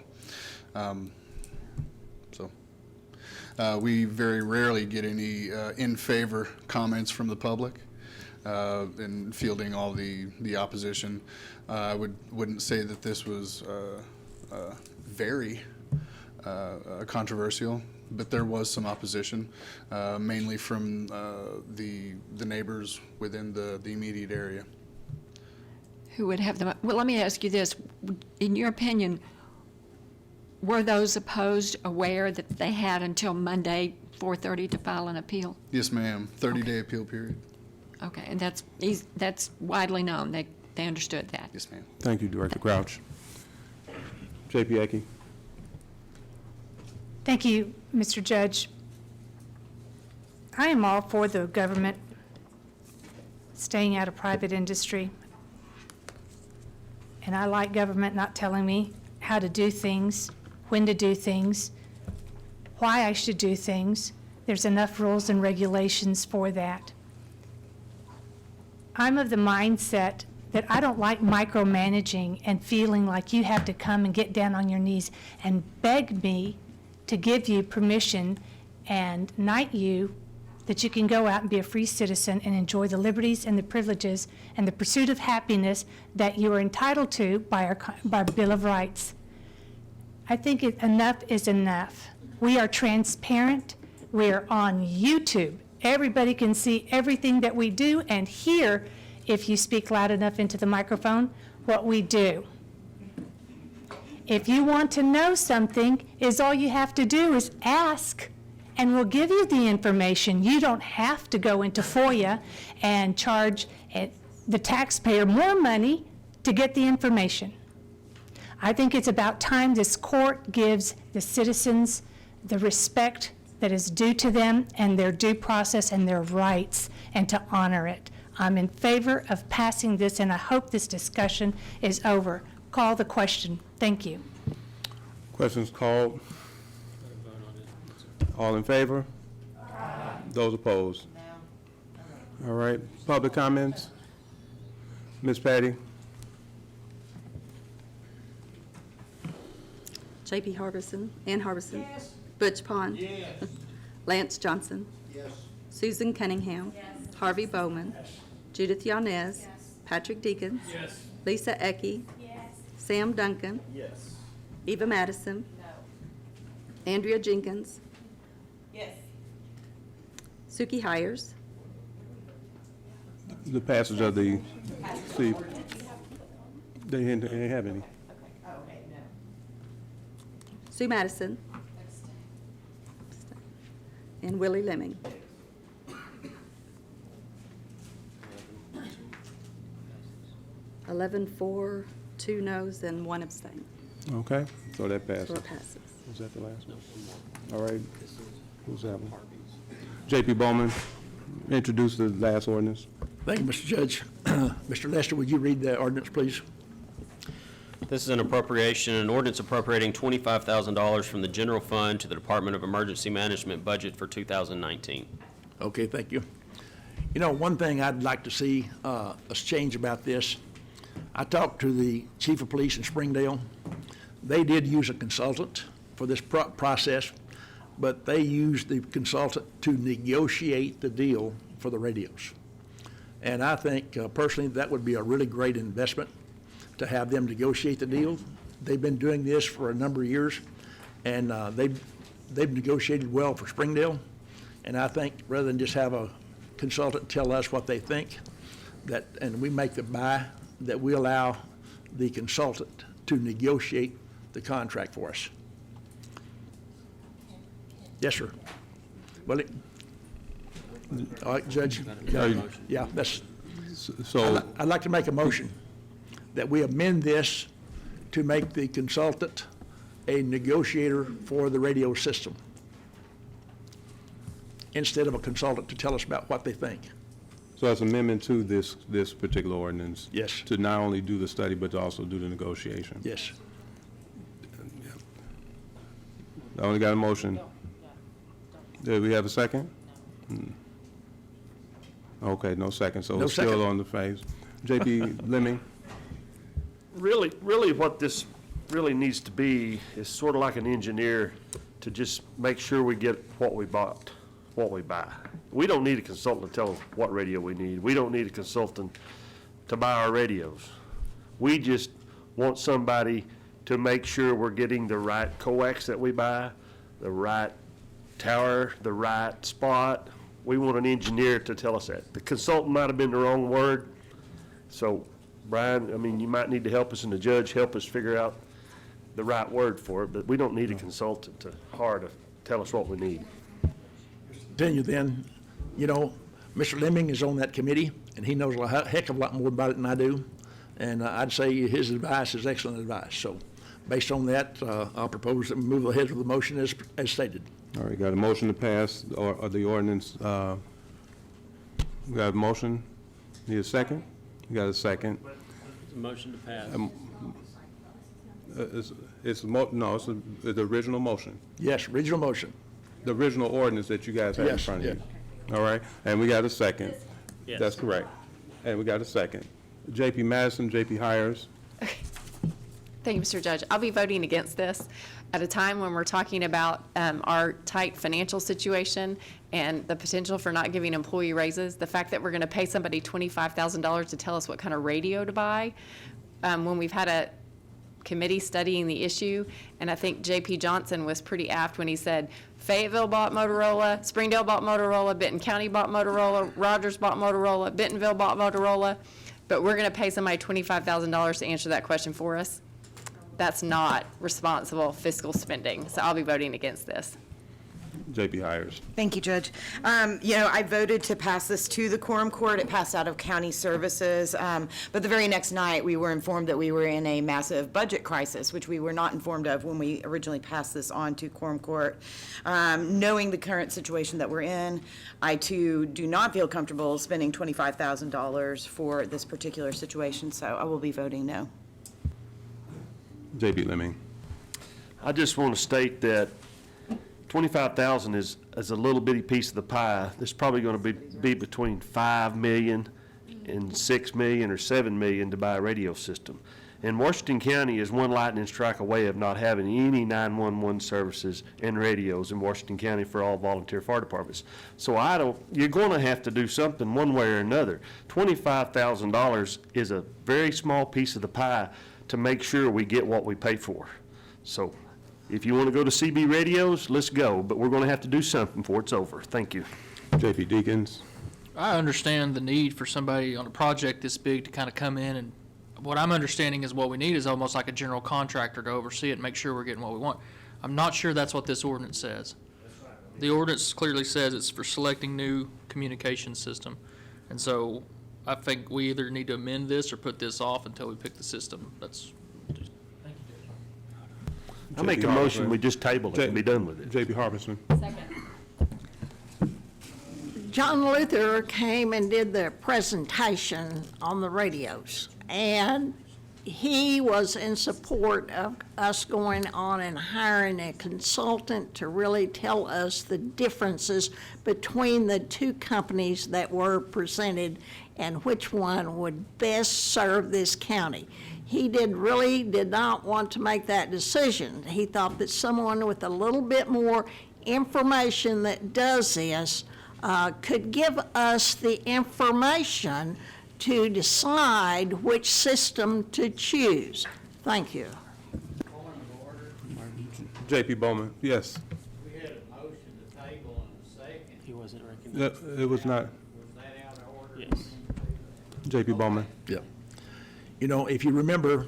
We very rarely get any in favor comments from the public in fielding all the opposition. I wouldn't say that this was very controversial, but there was some opposition, mainly from the neighbors within the immediate area. Who would have the, well, let me ask you this. In your opinion, were those opposed aware that they had until Monday, 4:30 to file an appeal? Yes, ma'am. 30-day appeal period. Okay, and that's widely known. They understood that. Yes, ma'am. Thank you, Director Crouch. JP Ecke. Thank you, Mr. Judge. I am all for the government staying out of private industry. And I like government not telling me how to do things, when to do things, why I should do things. There's enough rules and regulations for that. I'm of the mindset that I don't like micromanaging and feeling like you have to come and get down on your knees and beg me to give you permission and knight you that you can go out and be a free citizen and enjoy the liberties and the privileges and the pursuit of happiness that you are entitled to by our Bill of Rights. I think enough is enough. We are transparent. We are on YouTube. Everybody can see everything that we do and hear, if you speak loud enough into the microphone, what we do. If you want to know something, all you have to do is ask, and we'll give you the information. You don't have to go into FOIA and charge the taxpayer more money to get the information. I think it's about time this court gives the citizens the respect that is due to them and their due process and their rights, and to honor it. I'm in favor of passing this, and I hope this discussion is over. Call the question. Thank you. Questions called? All in favor? Those opposed? All right, public comments? Ms. Patty? J.P. Harbison, Ann Harbison. Yes. Butch Pond. Yes. Lance Johnson. Yes. Susan Cunningham. Yes. Harvey Bowman. Yes. Judith Yanez. Yes. Patrick Deakins. Yes. Lisa Ecke. Yes. Sam Duncan. Yes. Eva Madison. No. Andrea Jenkins. Yes. Suki Hires. The passage of the, see, they didn't have any. Sue Madison. And Willie Leming. 11 for, 2 noes, and 1 abstain. Okay, so that passes. So it passes. Was that the last one? All right, who's that one? JP Bowman, introduce the last ordinance. Thank you, Mr. Judge. Mr. Lester, would you read the ordinance, please? This is an appropriation, an ordinance appropriating $25,000 from the general fund to the Department of Emergency Management budget for 2019. Okay, thank you. You know, one thing I'd like to see us change about this, I talked to the chief of police in Springdale. They did use a consultant for this process, but they used the consultant to negotiate the deal for the radios. And I think personally that would be a really great investment to have them negotiate the deal. They've been doing this for a number of years, and they've negotiated well for Springdale. And I think rather than just have a consultant tell us what they think, that and we make the buy, that we allow the consultant to negotiate the contract for us. Yes, sir. Willie? All right, Judge? Yeah, that's, So, I'd like to make a motion that we amend this to make the consultant a negotiator for the radio system, instead of a consultant to tell us about what they think. so as amendment to this particular ordinance? Yes. To not only do the study, but to also do the negotiation? Yes. I only got a motion. Do we have a second? Okay, no second, so No it's still second. on the phase. JP Leming? Really what this really needs to be is sort of like an engineer to just make sure we get what we bought, what we buy. We don't need a consultant to tell us what radio we need. We don't need a consultant to buy our radios. We just want somebody to make sure we're getting the right coax that we buy, the right tower, the right spot. We want an engineer to tell us that. The consultant might have been the wrong word. So, Brian, I mean, you might need to help us, and the judge help us figure out the right word for it, but we don't need a consultant to tell us what we need. Continue then, you know, Mr. Leming is on that committee, and he knows a heck of a lot more about it than I do. And I'd say his advice is excellent advice. So based on that, I'll propose that we move ahead with the motion as stated. All right, got a motion to pass or the ordinance. We got a motion. Need a second? You got a second. Motion to pass. It's the original motion. Yes, original motion. The original ordinance that you guys have in Yes, front of yeah. you. All right, and we got a second. Yes. That's correct. And we got a second. JP Madison, JP Hires. Thank you, Mr. Judge. I'll be voting against this at a time when we're talking about our tight financial situation and the potential for not giving employee raises. The fact that we're going to pay somebody $25,000 to tell us what kind of radio to buy, when we've had a committee studying the issue, and I think J.P. Johnson was pretty apt when he said Fayetteville bought Motorola, Springdale bought Motorola, Benton County bought Motorola, Rogers bought Motorola, Bentonville bought Motorola, but we're going to pay somebody $25,000 to answer that question for us. That's not responsible fiscal spending, so I'll be voting against this. JP Hires. Thank you, Judge. I voted to pass this to the Quorum Court. It passed out of county services. But the very next night, we were informed that we were in a massive budget crisis, which we were not informed of when we originally passed this on to Quorum Court. Knowing the current situation that we're in, I too do not feel comfortable spending $25,000 for this particular situation, so I will be voting no. JP Leming. I just want to state that 25,000 is a little bitty piece of the pie. There's probably going to be between 5 million and 6 million or 7 million to buy a radio system. And Washington County is one lightning strike away of not having any 911 services and radios in Washington County for all volunteer fire departments. So you're going to have to do something one way or another. $25,000 is a very small piece of the pie to make sure we get what we pay for. So if you want to go to CB radios, let's go, but we're going to have to do something before it's over. Thank you. JP Deakins. I understand the need for somebody on a project this big to kind of come in, and what I'm understanding is what we need is almost like a general contractor to oversee it and make sure we're getting what we want. I'm not sure that's what this ordinance says. The ordinance clearly says it's for selecting new communication system, and so I think we either need to amend this or put this off until we pick the system. That's. I make a motion, we just table it and be done with it. JP Harbison. John Luther came and did the presentation on the radios, and he was in support of us going on and hiring a consultant to really tell us the differences between the two companies that were presented and which one would best serve this county. He really did not want to make that decision. He thought that someone with a little bit more information that does this could give us the information to decide which system to choose. Thank you. JP Bowman, yes. We had a motion to table in a second. He wasn't recognized. It was not. Was that out of order? Yes. JP Bowman. Yeah. You know, if you remember,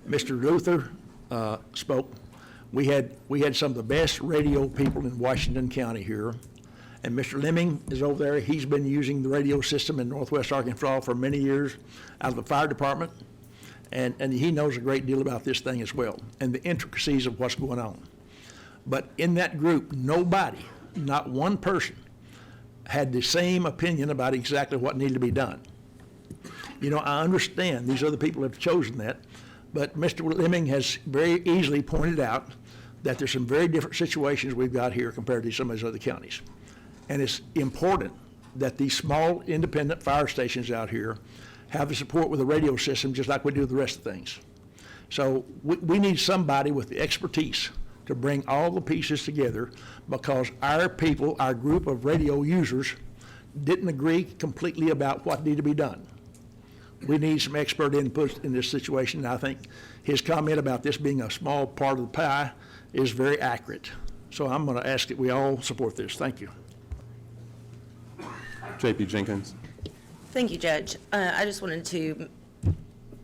Mr. Luther spoke. We had some of the best radio people in Washington County here. And Mr. Leming is over there. He's been using the radio system in Northwest Arkansas for many years out of the fire department. And he knows a great deal about this thing as well and the intricacies of what's going on. But in that group, nobody, not one person, had the same opinion about exactly what needed to be done. You know, I understand these other people have chosen that, but Mr. Leming has very easily pointed out that there's some very different situations we've got here compared to some of these other counties. And it's important that these small independent fire stations out here have the support with a radio system just like we do the rest of things. So we need somebody with the expertise to bring all the pieces together because our people, our group of radio users, didn't agree completely about what needed to be done. We need some expert input in this situation, and I think his comment about this being a small part of the pie is very accurate. So I'm going to ask that we all support this. Thank you. J.P. Jenkins. Thank you, Judge. I just wanted to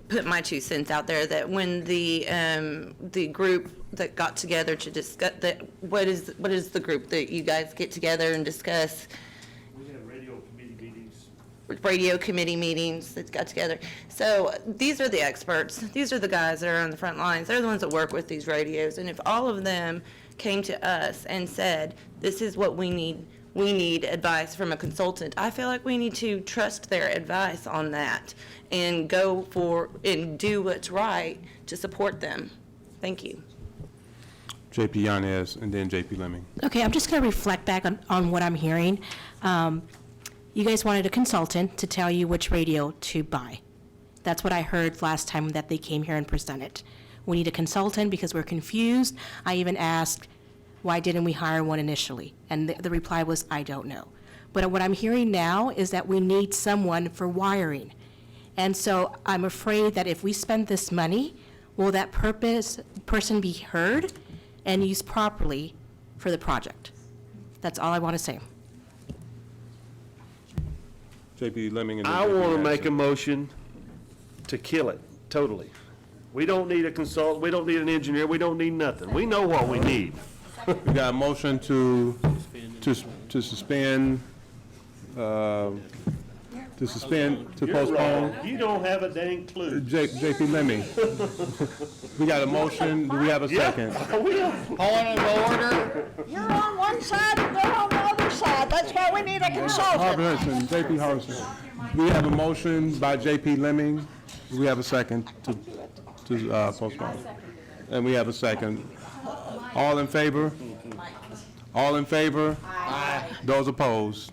put my 2 cents out there that when the group that got together to discuss that, what is the group that you guys get together and discuss? We have radio committee meetings. Radio committee meetings that got together. So these are the experts. These are the guys that are on the front lines. They're the ones that work with these radios. And if all of them came to us and said, this is what we need advice from a consultant, I feel like we need to trust their advice on that and go for and do what's right to support them. Thank you. J.P. Yanez, and then J.P. Leming. Okay, I'm just going to reflect back on what I'm hearing. You guys wanted a consultant to tell you which radio to buy. That's what I heard last time that they came here and presented. We need a consultant because we're confused. I even asked, why didn't we hire one initially? And the reply was, I don't know. But what I'm hearing now is that we need someone for wiring. And so I'm afraid that if we spend this money, will that person be heard and used properly for the project? That's all I want to say. J.P. Leming and then I J.P. want to make a Madison. motion to kill it, totally. We don't need a consultant, we don't need an engineer, we don't need nothing. We know what we need. We got a motion to suspend, to postpone. You don't have a dang clue. J.P. Leming. We got a motion. Do we have a second? Point of order. You're on one side and they're on the other side. That's why we need a consultant. Harbison, J.P. Harbison. We have a motion by J.P. Leming. Do we have a second to postpone? And we have a second. All in favor? All in favor? Aye. Those opposed?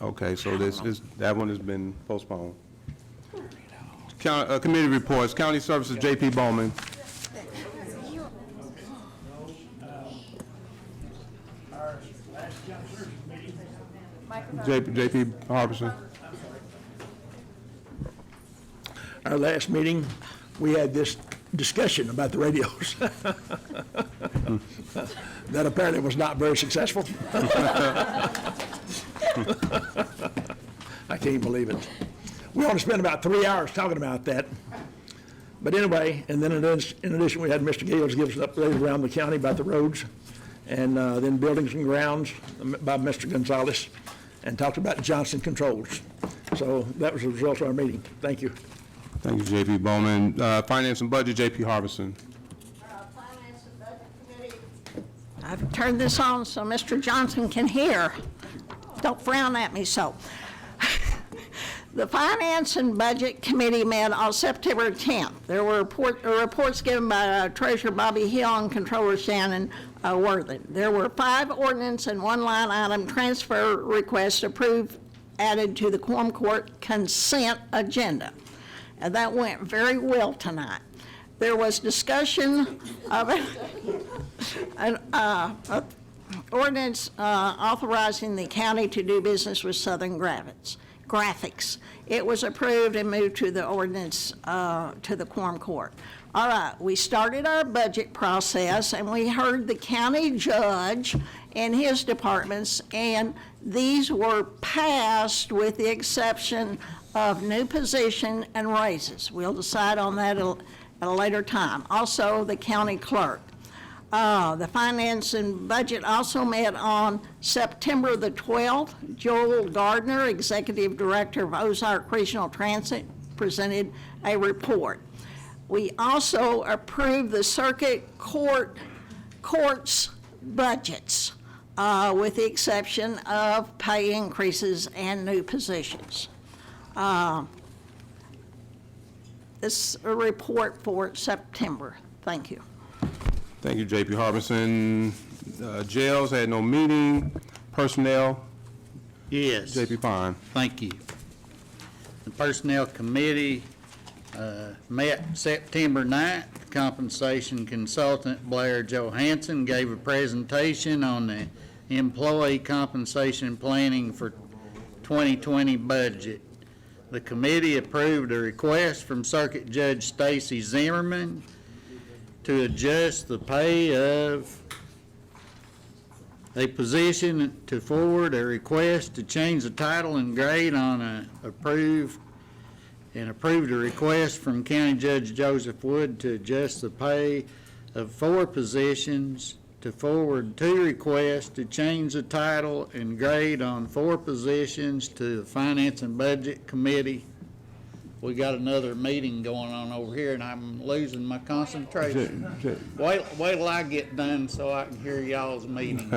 Okay, so that one has been postponed. Committee reports, County Services, J.P. Bowman. J.P. Harbison. Our last meeting, we had this discussion about the radios. That apparently was not very successful. I can't believe it. We only spent about 3 hours talking about that. But anyway, and then in addition, we had Mr. Gales give us an update around the county about the roads, and then buildings and grounds by Mr. Gonzalez, and talked about Johnson Controls. So that was the result of our meeting. Thank you. Thank you, J.P. Bowman. Finance and Budget, J.P. Harbison. Finance and Budget Committee. I've turned this on so Mr. Johnson can hear. Don't frown at me so. The Finance and Budget Committee met on September 10th. There were reports given by Treasurer Bobby Hill and Controller Shannon Worthen. There were 5 ordinance and 1 line item transfer requests approved, added to the Quorum Court consent agenda. And that went very well tonight. There was discussion of an ordinance authorizing the county to do business with Southern Graphics. It was approved and moved to the ordinance to the Quorum Court. All right, we started our budget process and we heard the county judge and his departments, and these were passed with the exception of new position and raises. We'll decide on that at a later time. Also, the county clerk. The Finance and Budget also met on September the 12th. Joel Gardner, Executive Director of Ozark Regional Transit, presented a report. We also approved the circuit court's budgets, with the exception of pay increases and new positions. This is a report for September. Thank you. Thank you, J.P. Harbison. Jails had no meeting. Personnel, Yes. J.P. Pine. Thank you. The Personnel Committee met September 9th. Compensation Consultant Blair Johansson gave a presentation on the employee compensation planning for 2020 budget. The committee approved a request from Circuit Judge Stacy Zimmerman to adjust the pay of a position, to forward a request to change the title and grade on approved a request from County Judge Joseph Wood to adjust the pay of 4 positions, to forward 2 requests to change the title and grade on 4 positions to the Finance and Budget Committee. We got another meeting going on over here, and I'm losing my concentration. Wait till I get done so I can hear y'all's meeting.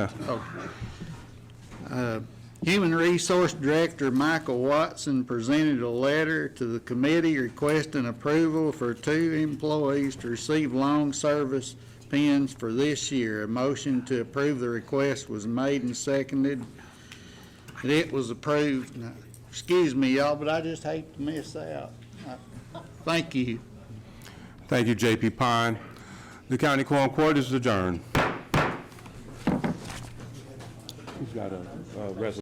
Human Resource Director Michael Watson presented a letter to the committee requesting approval for 2 employees to receive long service pins for this year. A motion to approve the request was made and seconded, and it was approved. Now, excuse me, y'all, but I just hate to miss out. Thank you. Thank you, J.P. Pine. The County Quorum Court is adjourned. Who's got a resolution?